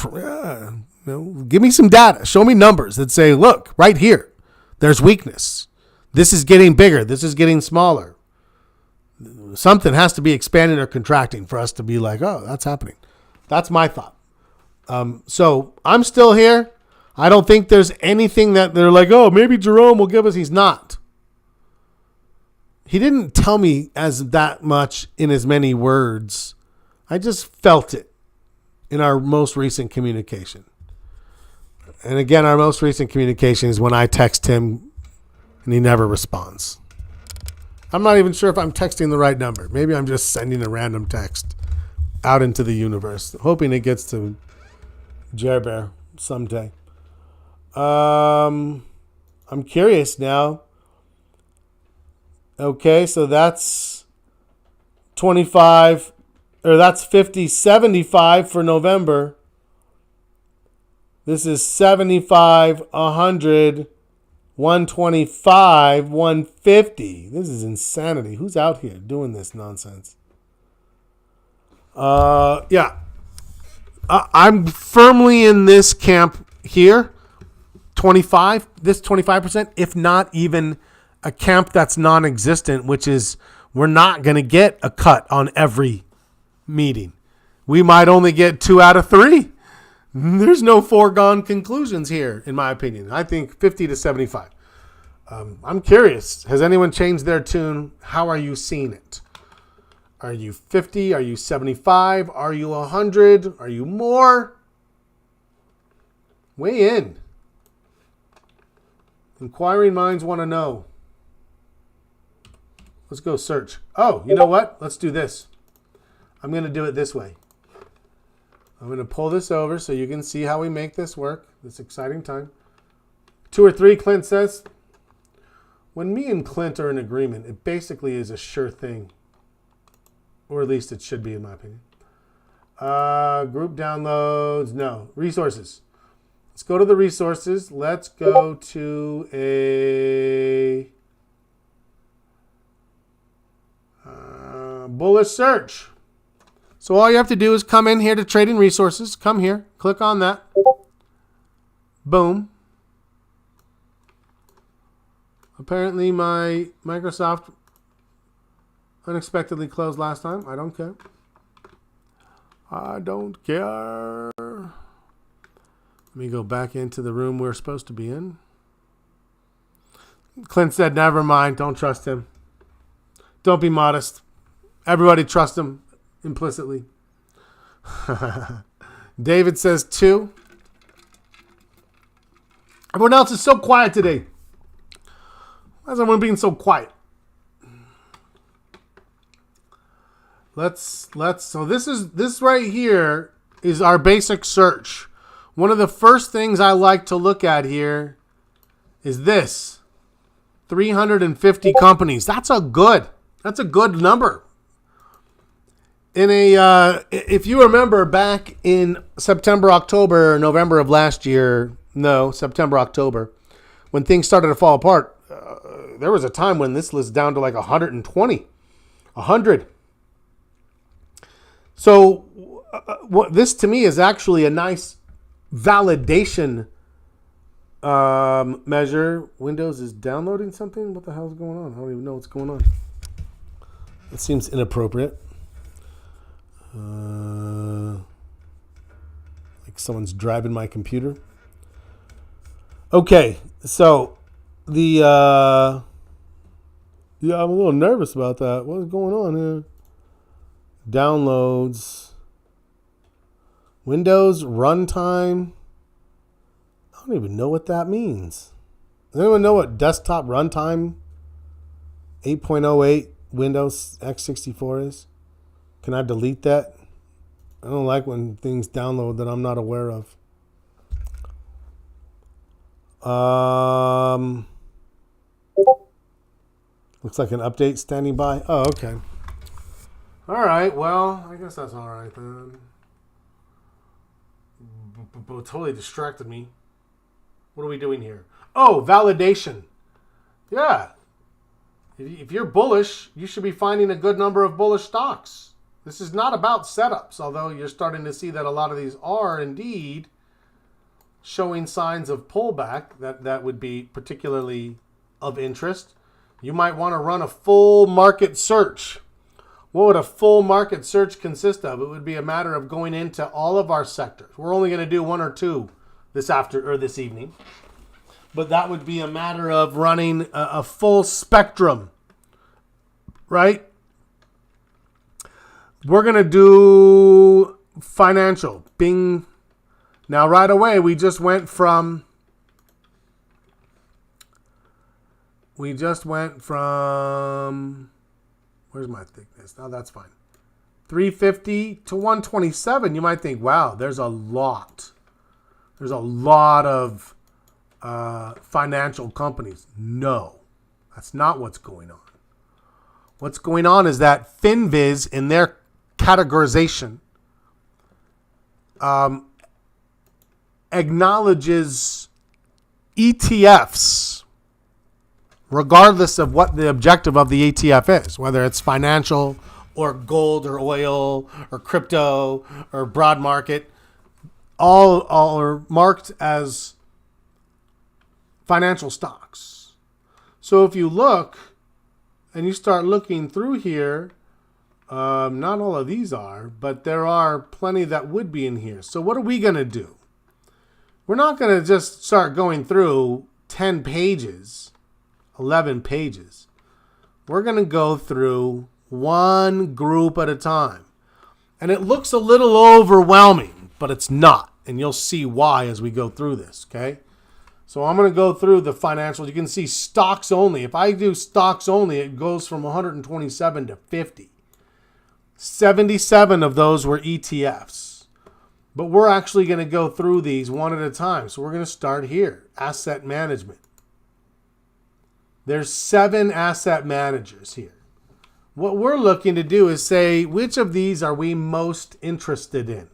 Speaker 1: Give me some data. Show me numbers that say, look, right here, there's weakness. This is getting bigger. This is getting smaller. Something has to be expanding or contracting for us to be like, that's happening. That's my thought. So I'm still here. I don't think there's anything that they're like, maybe Jerome will give us. He's not. He didn't tell me as that much in as many words. I just felt it in our most recent communication. And again, our most recent communication is when I text him and he never responds. I'm not even sure if I'm texting the right number. Maybe I'm just sending a random text out into the universe, hoping it gets to Jer Bear someday. I'm curious now. Okay, so that's 25, or that's 50, 75 for November. This is 75, 100, 125, 150. This is insanity. Who's out here doing this nonsense? Yeah. I'm firmly in this camp here. 25, this 25%, if not even a camp that's non-existent, which is we're not going to get a cut on every meeting. We might only get 2 out of 3. There's no foregone conclusions here, in my opinion. I think 50 to 75. I'm curious. Has anyone changed their tune? How are you seeing it? Are you 50? Are you 75? Are you 100? Are you more? Weigh in. Inquiring minds want to know. Let's go search. Oh, you know what? Let's do this. I'm going to do it this way. I'm going to pull this over so you can see how we make this work. This exciting time. 2 or 3, Clint says. When me and Clint are in agreement, it basically is a sure thing. Or at least it should be, in my opinion. Group downloads. No. Resources. Let's go to the resources. Let's go to a bullish search. So all you have to do is come in here to trading resources. Come here. Click on that. Boom. Apparently my Microsoft unexpectedly closed last time. I don't care. I don't care. Let me go back into the room we're supposed to be in. Clint said, never mind. Don't trust him. Don't be modest. Everybody trust him implicitly. David says 2. Everyone else is so quiet today. Why is everyone being so quiet? So this right here is our basic search. One of the first things I like to look at here is this. 350 companies. That's a good number. If you remember back in September, October, November of last year, September, October, when things started to fall apart, there was a time when this was down to like 120, 100. So what this to me is actually a nice validation measure. Windows is downloading something? What the hell is going on? I don't even know what's going on. It seems inappropriate. Like someone's driving my computer. Okay, so I'm a little nervous about that. What's going on here? Downloads. Windows runtime. I don't even know what that means. Does anyone know what desktop runtime 8.08 Windows x64 is? Can I delete that? I don't like when things download that I'm not aware of. Looks like an update standing by. Oh, okay. All right. Well, I guess that's all right then. Totally distracted me. What are we doing here? Oh, validation. Yeah. If you're bullish, you should be finding a good number of bullish stocks. This is not about setups, although you're starting to see that a lot of these are indeed showing signs of pullback that would be particularly of interest. You might want to run a full market search. What would a full market search consist of? It would be a matter of going into all of our sectors. We're only going to do 1 or 2 this evening. But that would be a matter of running a full spectrum, right? We're going to do financial. Bing. Now, right away, we just went from we just went from, where's my thickness? Oh, that's fine. 350 to 127. You might think, wow, there's a lot. There's a lot of financial companies. No, that's not what's going on. What's going on is that FinViz, in their categorization, acknowledges ETFs, regardless of what the objective of the ETF is, whether it's financial or gold or oil or crypto or broad market, all are marked as financial stocks. So if you look and you start looking through here, not all of these are, but there are plenty that would be in here. So what are we going to do? We're not going to just start going through 10 pages, 11 pages. We're going to go through one group at a time. And it looks a little overwhelming, but it's not. And you'll see why as we go through this, okay? So I'm going to go through the financials. You can see stocks only. If I do stocks only, it goes from 127 to 50. 77 of those were ETFs. But we're actually going to go through these one at a time. So we're going to start here, asset management. There's 7 asset managers here. What we're looking to do is say, which of these are we most interested in?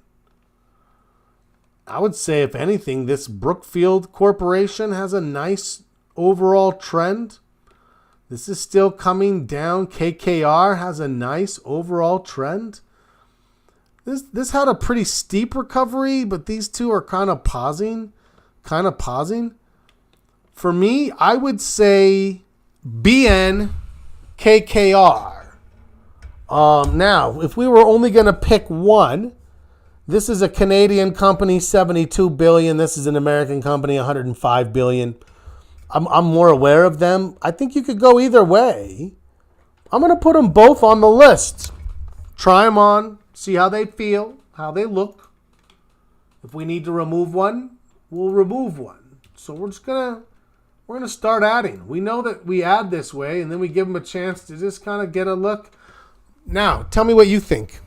Speaker 1: I would say, if anything, this Brookfield Corporation has a nice overall trend. This is still coming down. KKR has a nice overall trend. This had a pretty steep recovery, but these two are kind of pausing. For me, I would say BN, KKR. Now, if we were only going to pick one, this is a Canadian company, $72 billion. This is an American company, $105 billion. I'm more aware of them. I think you could go either way. I'm going to put them both on the list. Try them on, see how they feel, how they look. If we need to remove one, we'll remove one. So we're going to start adding. We know that we add this way, and then we give them a chance to just kind of get a look. Now, tell me what you think.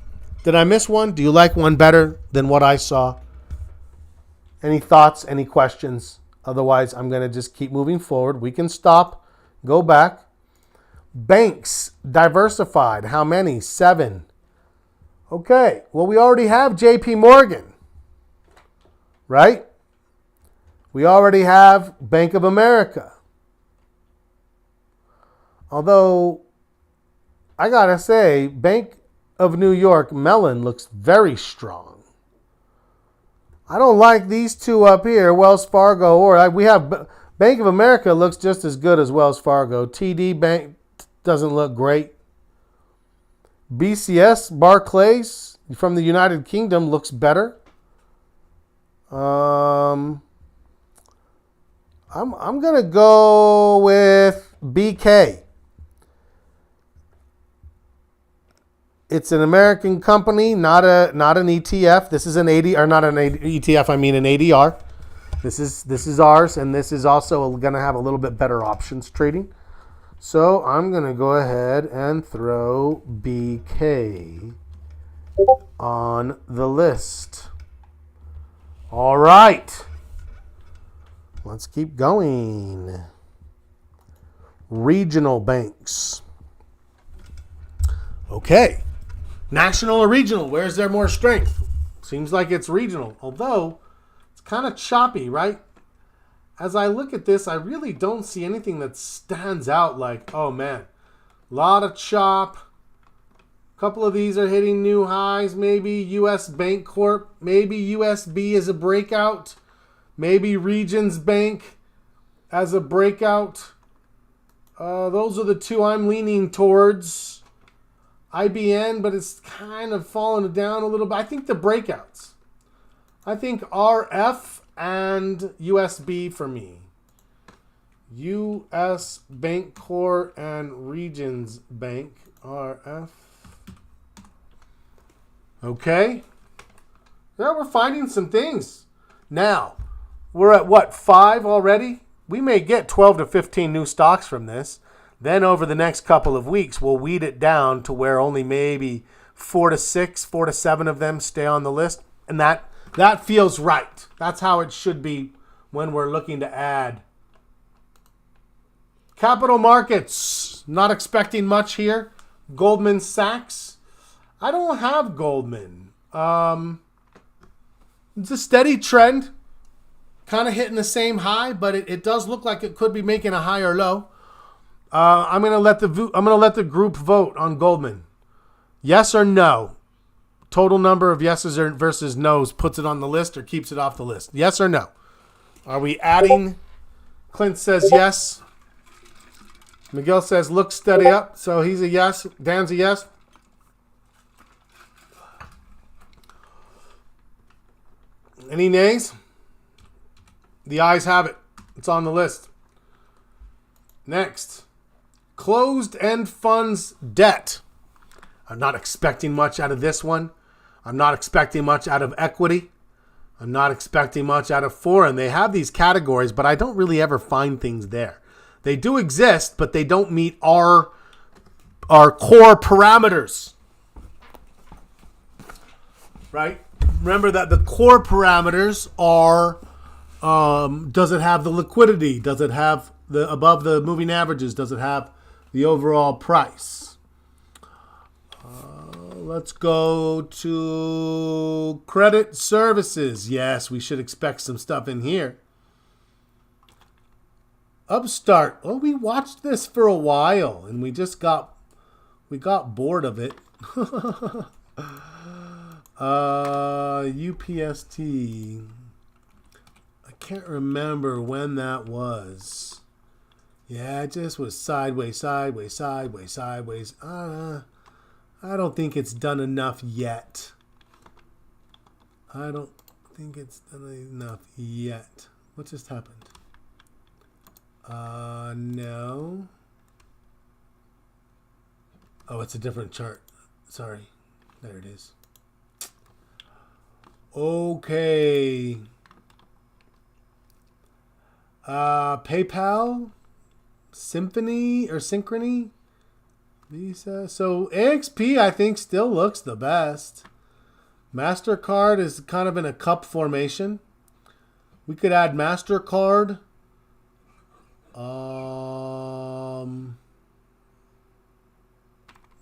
Speaker 1: Did I miss one? Do you like one better than what I saw? Any thoughts, any questions? Otherwise, I'm going to just keep moving forward. We can stop, go back. Banks, diversified. How many? 7. Okay, well, we already have JP Morgan, right? We already have Bank of America. Although, I got to say, Bank of New York, Mellon, looks very strong. I don't like these two up here, Wells Fargo, or we have Bank of America looks just as good as Wells Fargo. TD Bank doesn't look great. BCS, Barclays from the United Kingdom looks better. I'm going to go with BK. It's an American company, not an ETF. This is an not an ETF. I mean an ADR. This is ours, and this is also going to have a little bit better options trading. So I'm going to go ahead and throw BK on the list. All right, let's keep going. Regional banks. Okay. National or regional, where's there more strength? Seems like it's regional, although it's kind of choppy, right? As I look at this, I really don't see anything that stands out like, oh man, a lot of chop. A couple of these are hitting new highs, maybe U.S. Bank Corp, maybe USB as a breakout, maybe Regions Bank as a breakout. Those are the two I'm leaning towards. IBN, but it's kind of fallen down a little bit. I think the breakouts. I think RF and USB for me. US Bancorp and Regions Bank. RF. Okay. Yeah, we're finding some things. Now, we're at what, 5 already? we may get 12 to 15 new stocks from this. Then over the next couple of weeks, we'll weed it down to where only maybe 4 to 7 of them stay on the list. And that feels right. That's how it should be when we're looking to add. Capital markets, not expecting much here. Goldman Sachs. I don't have Goldman. It's a steady trend. Kind of hitting the same high, but it does look like it could be making a higher low. I'm gonna let the group vote on Goldman. Yes or no? Total number of yeses versus nos puts it on the list or keeps it off the list. Yes or no? Are we adding? Clint says yes. Miguel says look steady up, so he's a yes. Dan's a yes. Any nays? The ayes have it. It's on the list. Next. Closed-end funds debt. I'm not expecting much out of this one. I'm not expecting much out of equity. I'm not expecting much out of foreign. They have these categories, but I don't really ever find things there. They do exist, but they don't meet our core parameters. Right? Remember that the core parameters are, does it have the liquidity? Does it have the above the moving averages? Does it have the overall price? Let's go to credit services. Yes, we should expect some stuff in here. Upstart. Oh, we watched this for a while, and we got bored of it. UPST. I can't remember when that was. Yeah, it just was sideways. I don't think it's done enough yet. What just happened? No. Oh, it's a different chart. Sorry. There it is. Okay. PayPal, Synchrony, Visa. So AXP, I think, still looks the best. MasterCard is kind of in a cup formation. We could add MasterCard.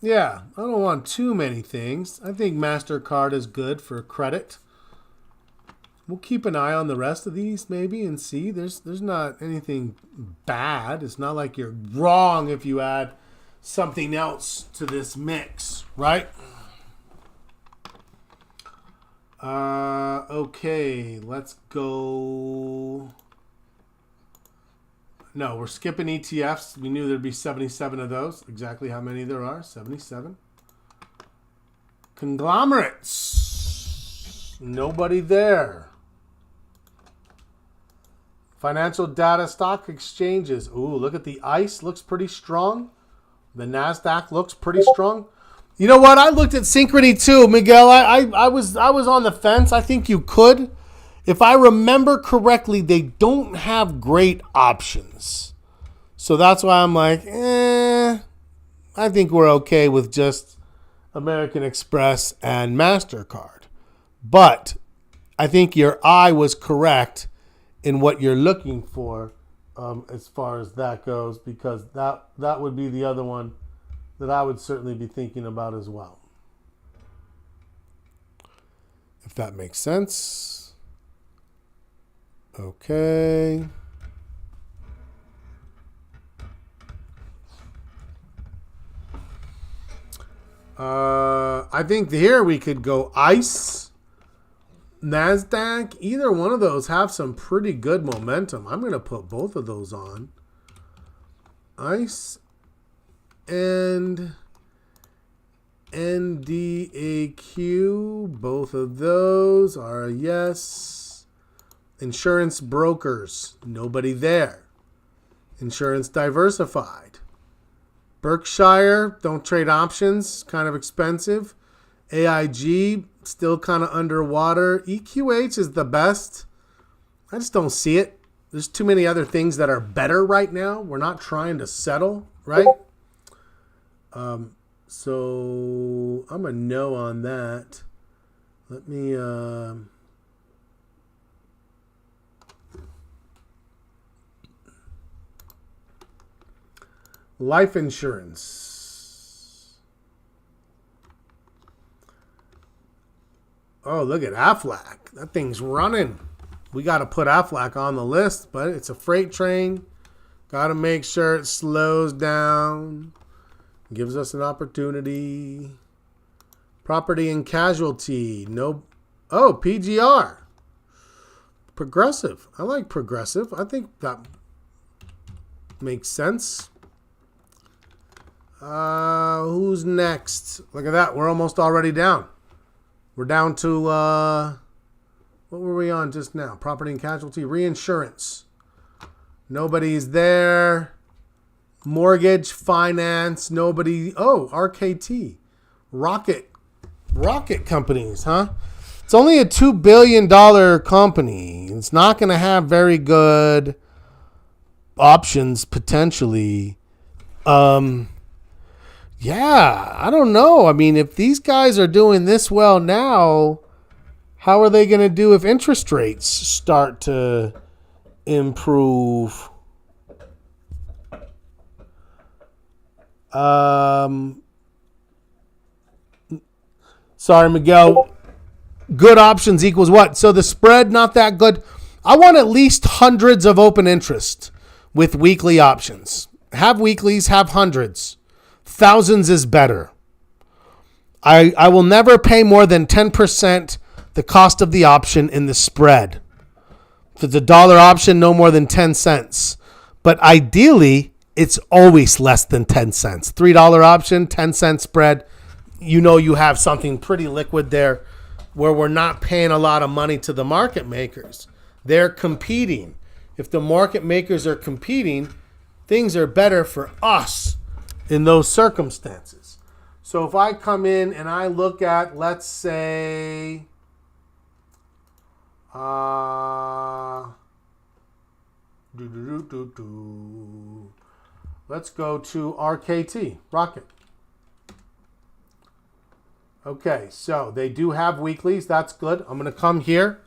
Speaker 1: Yeah, I don't want too many things. I think MasterCard is good for credit. We'll keep an eye on the rest of these maybe and see. There's not anything bad. It's not like you're wrong if you add something else to this mix, right? Okay, let's go. No, we're skipping ETFs. We knew there'd be 77 of those. Exactly how many there are? 77. Conglomerates. Nobody there. Financial data stock exchanges. Ooh, look at the ICE. Looks pretty strong. The NASDAQ looks pretty strong. You know what? I looked at Synchrony too, Miguel. I was on the fence. I think you could. If I remember correctly, they don't have great options. So that's why I'm like, I think we're okay with just American Express and MasterCard. But I think your eye was correct in what you're looking for as far as that goes, because that would be the other one that I would certainly be thinking about as well. If that makes sense. Okay. I think here we could go ICE, NASDAQ. Either one of those have some pretty good momentum. I'm going to put both of those on. ICE and NDAQ. Both of those are a yes. Insurance brokers, nobody there. Insurance diversified. Berkshire, don't trade options, kind of expensive. AIG, still kind of underwater. EQH is the best. I just don't see it. There's too many other things that are better right now. We're not trying to settle, right? So I'm a no on that. Let me... life insurance. Oh, look at Aflac. That thing's running. We got to put Aflac on the list, but it's a freight train. Got to make sure it slows down. Gives us an opportunity. Property and casualty. No. Oh, PGR. Progressive. I like Progressive. I think that makes sense. Who's next? Look at that. We're almost already down. We're down to, what were we on just now? Property and casualty. Reinsurance. Nobody's there. Mortgage, finance, nobody. Oh, RKT. Rocket companies, huh? It's only a $2 billion company. It's not going to have very good options, potentially. Yeah, I don't know. I mean, if these guys are doing this well now, how are they going to do if interest rates start to improve? Sorry, Miguel. Good options equals what? So the spread, not that good. I want at least hundreds of open interest with weekly options. Have weeklies, have hundreds. Thousands is better. I will never pay more than 10% the cost of the option in the spread. If it's a dollar option, no more than 10 cents. But ideally, it's always less than 10 cents. $3 option, 10-cent spread. You know you have something pretty liquid there where we're not paying a lot of money to the market makers. They're competing. If the market makers are competing, things are better for us in those circumstances. So if I come in and I look at, let's say, let's go to RKT, Rocket. Okay, so they do have weeklies. That's good. I'm going to come here.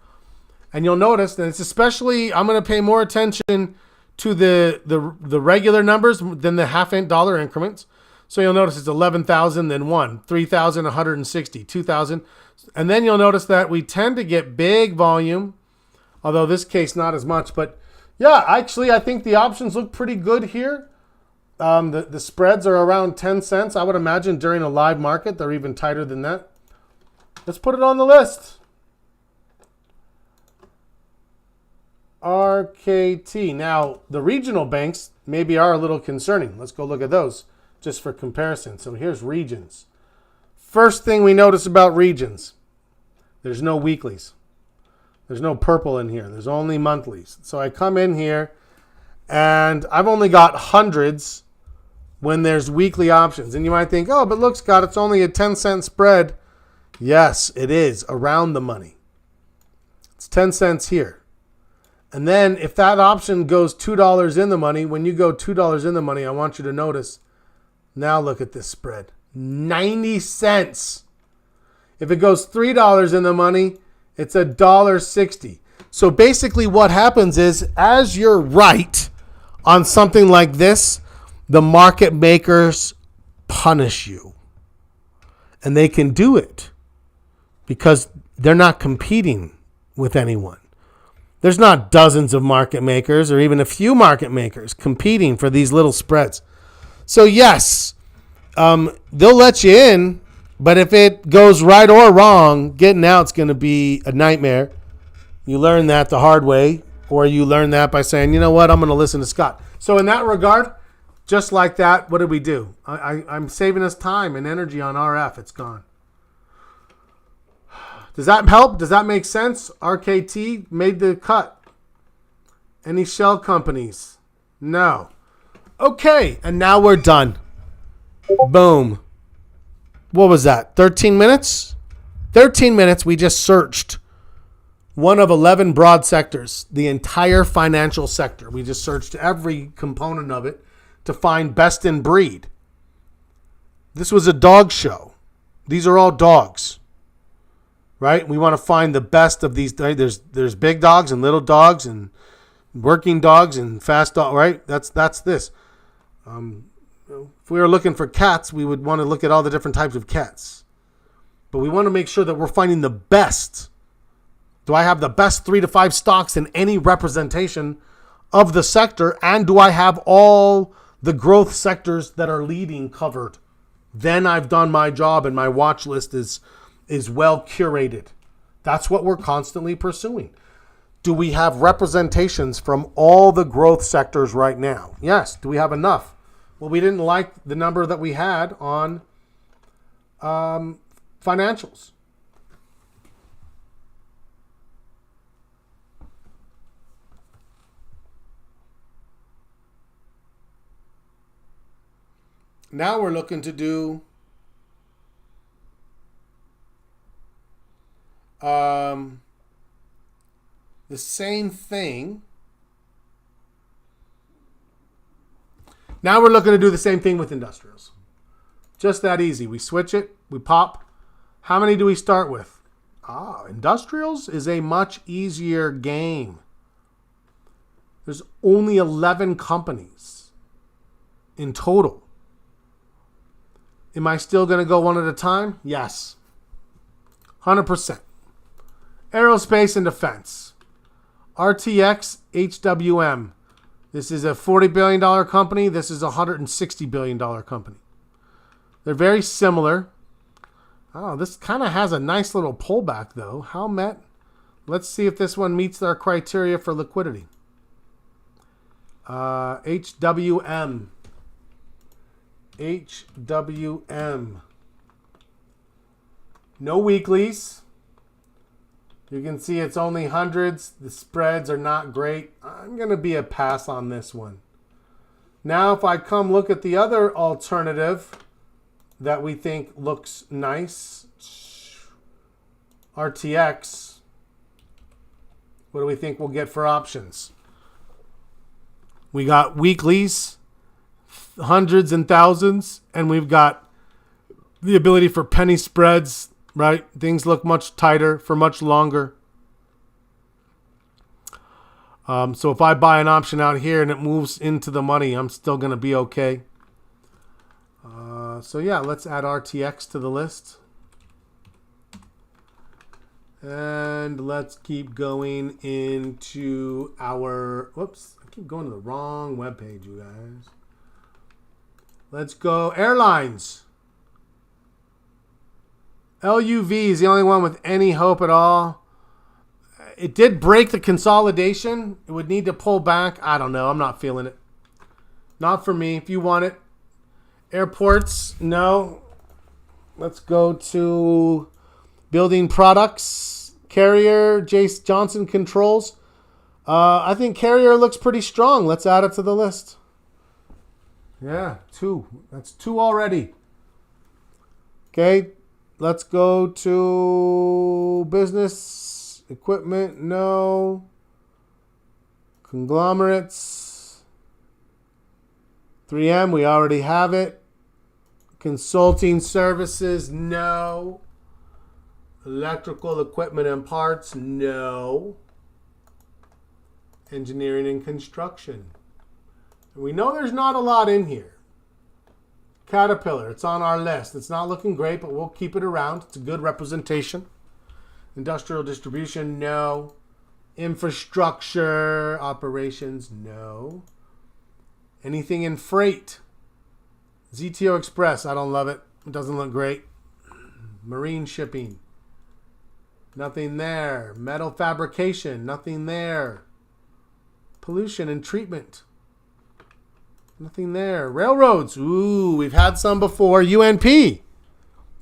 Speaker 1: And you'll notice that it's especially, I'm going to pay more attention to the regular numbers than the $half-dollar increments. So you'll notice it's 11,000, then 1, 3,160, 2,000. And then you'll notice that we tend to get big volume, although this case not as much. But yeah, actually, I think the options look pretty good here. The spreads are around 10 cents. I would imagine during a live market, they're even tighter than that. Let's put it on the list. RKT. Now, the regional banks maybe are a little concerning. Let's go look at those just for comparison. So here's regions. First thing we notice about regions, there's no weeklies. There's no purple in here. There's only monthlies. So I come in here and I've only got hundreds when there's weekly options. And you might think, oh, but look, Scott, it's only a 10-cent spread. Yes, it is around the money. It's 10 cents here. And then if that option goes $2 in the money, when you go $2 in the money, I want you to notice, now look at this spread. 90 cents. If it goes $3 in the money, it's $1.60. So basically what happens is, as you're right on something like this, the market makers punish you. And they can do it because they're not competing with anyone. There's not dozens of market makers or even a few market makers competing for these little spreads. So yes, they'll let you in, but if it goes right or wrong, getting out's going to be a nightmare. You learn that the hard way, or you learn that by saying, you know what, I'm going to listen to Scott. So in that regard, just like that, what did we do? I'm saving us time and energy on RF. It's gone. Does that help? Does that make sense? RKT made the cut. Any shell companies? No. Okay, and now we're done. Boom. What was that? 13 minutes? 13 minutes we just searched one of 11 broad sectors, the entire financial sector. We just searched every component of it to find best in breed. This was a dog show. These are all dogs, right? We want to find the best of these. There's big dogs and little dogs and working dogs and fast dogs, right? That's this. If we were looking for cats, we would want to look at all the different types of cats. But we want to make sure that we're finding the best. Do I have the best 3 to 5 stocks in any representation of the sector? And do I have all the growth sectors that are leading covered? Then I've done my job and my watch list is well curated. That's what we're constantly pursuing. Do we have representations from all the growth sectors right now? Yes. Do we have enough? Well, we didn't like the number that we had on financials. Now we're looking to do the same thing. Now we're looking to do the same thing with industrials. Just that easy. We switch it, we pop. How many do we start with? Industrials is a much easier game. There's only 11 companies in total. Am I still going to go one at a time? Yes. 100%. Aerospace and defense. RTX HWM. This is a $40 billion company. This is a $160 billion company. They're very similar. Oh, this kind of has a nice little pullback, though. How met? Let's see if this one meets our criteria for liquidity. HWM. HWM. No weeklies. You can see it's only hundreds. The spreads are not great. I'm going to be a pass on this one. Now, if I come look at the other alternative that we think looks nice, RTX, what do we think we'll get for options? We got weeklies, hundreds and thousands, and we've got the ability for penny spreads, right? Things look much tighter for much longer. So if I buy an option out here and it moves into the money, I'm still going to be okay. So yeah, let's add RTX to the list. And let's keep going into our... Whoops, I keep going to the wrong webpage, you guys. Let's go airlines. LUV is the only one with any hope at all. It did break the consolidation. It would need to pull back. I don't know. I'm not feeling it. Not for me. If you want it. Airports, no. Let's go to building products. Carrier, Jace Johnson Controls. I think Carrier looks pretty strong. Let's add it to the list. Yeah, 2. That's 2 already. Okay, let's go to business, equipment, no. Conglomerates. 3M, we already have it. Consulting services, no. Electrical equipment and parts, no. Engineering and construction. We know there's not a lot in here. Caterpillar, it's on our list. It's not looking great, but we'll keep it around. It's a good representation. Industrial distribution, no. Infrastructure, operations, no. Anything in freight? ZTO Express, I don't love it. It doesn't look great. Marine shipping, nothing there. Metal fabrication, nothing there. Pollution and treatment, nothing there. Railroads, ooh, we've had some before. UNP.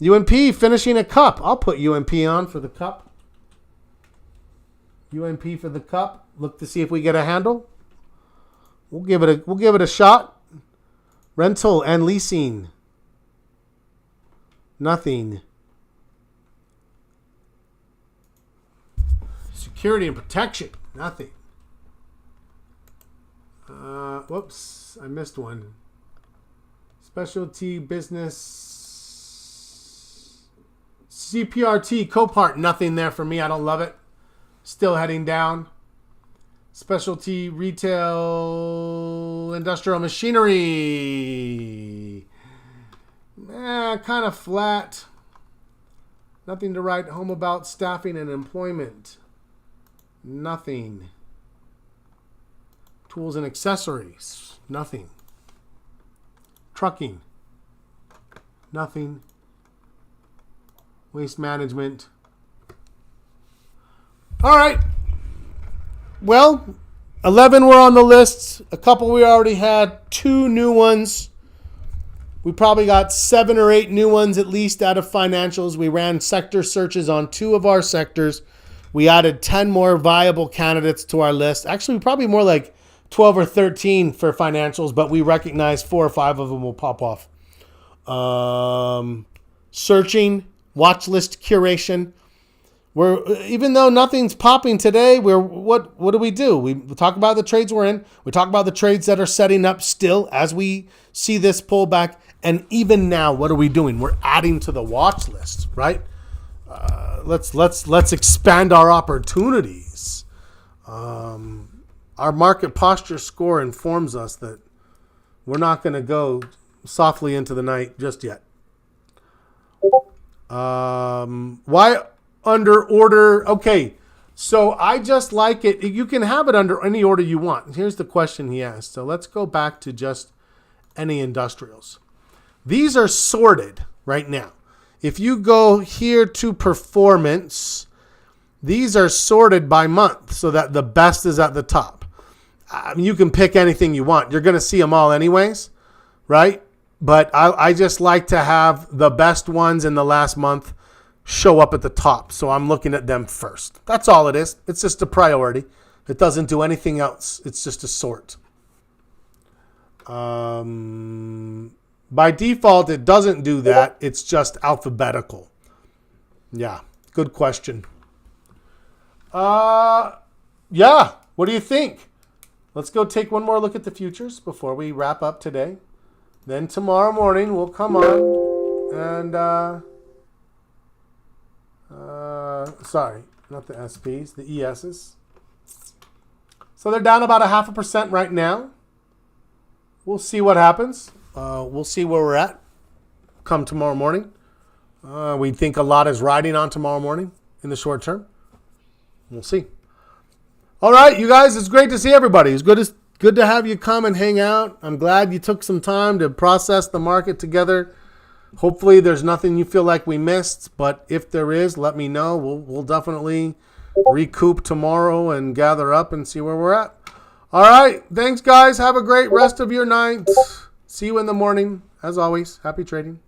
Speaker 1: UNP finishing a cup. I'll put UNP on for the cup. UNP for the cup. Look to see if we get a handle. We'll give it a shot. Rental and leasing, nothing. security and protection. Nothing. Whoops, I missed one. Specialty business. CPRT, Copart, nothing there for me. I don't love it. Still heading down. Specialty retail industrial machinery. Kind of flat. Nothing to write home about. Staffing and employment. Nothing. Tools and accessories. Nothing. Trucking. Nothing. Waste management. All right. Well, 11 were on the list. A couple we already had. 2 new ones. We probably got 7 or 8 new ones at least out of financials. We ran sector searches on 2 of our sectors. We added 10 more viable candidates to our list. Actually, probably more like 12 or 13 for financials, but we recognize 4 or 5 of them will pop off. Searching, watch list curation. Even though nothing's popping today, what do? We talk about the trades we're in. We talk about the trades that are setting up still as we see this pullback. And even now, what are we doing? We're adding to the watch list, right? Let's expand our opportunities. Our market posture score informs us that we're not going to go softly into the night just yet. Why under order? Okay, so I just like it. You can have it under any order you want. Here's the question he asked. So let's go back to just any industrials. These are sorted right now. If you go here to performance, these are sorted by month so that the best is at the top. I mean, you can pick anything you want. You're going to see them all anyways, right? But I just like to have the best ones in the last month show up at the top. So I'm looking at them first. That's all it is. It's just a priority. It doesn't do anything else. It's just a sort. By default, it doesn't do that. It's just alphabetical. Yeah, good question. Yeah, what do you think? Let's go take one more look at the futures before we wrap up today. Then tomorrow morning we'll come on and, sorry, not the SPs, the ESs. So they're down about 0.5% right now. We'll see what happens. We'll see where we're at come tomorrow morning. We think a lot is riding on tomorrow morning in the short term. We'll see. All right, you guys, it's great to see everybody. It's good to have you come and hang out. I'm glad you took some time to process the market together. Hopefully there's nothing you feel like we missed, but if there is, let me know. We'll definitely recoup tomorrow and gather up and see where we're at. All right, thanks, guys. Have a great rest of your night. See you in the morning. As always, happy trading.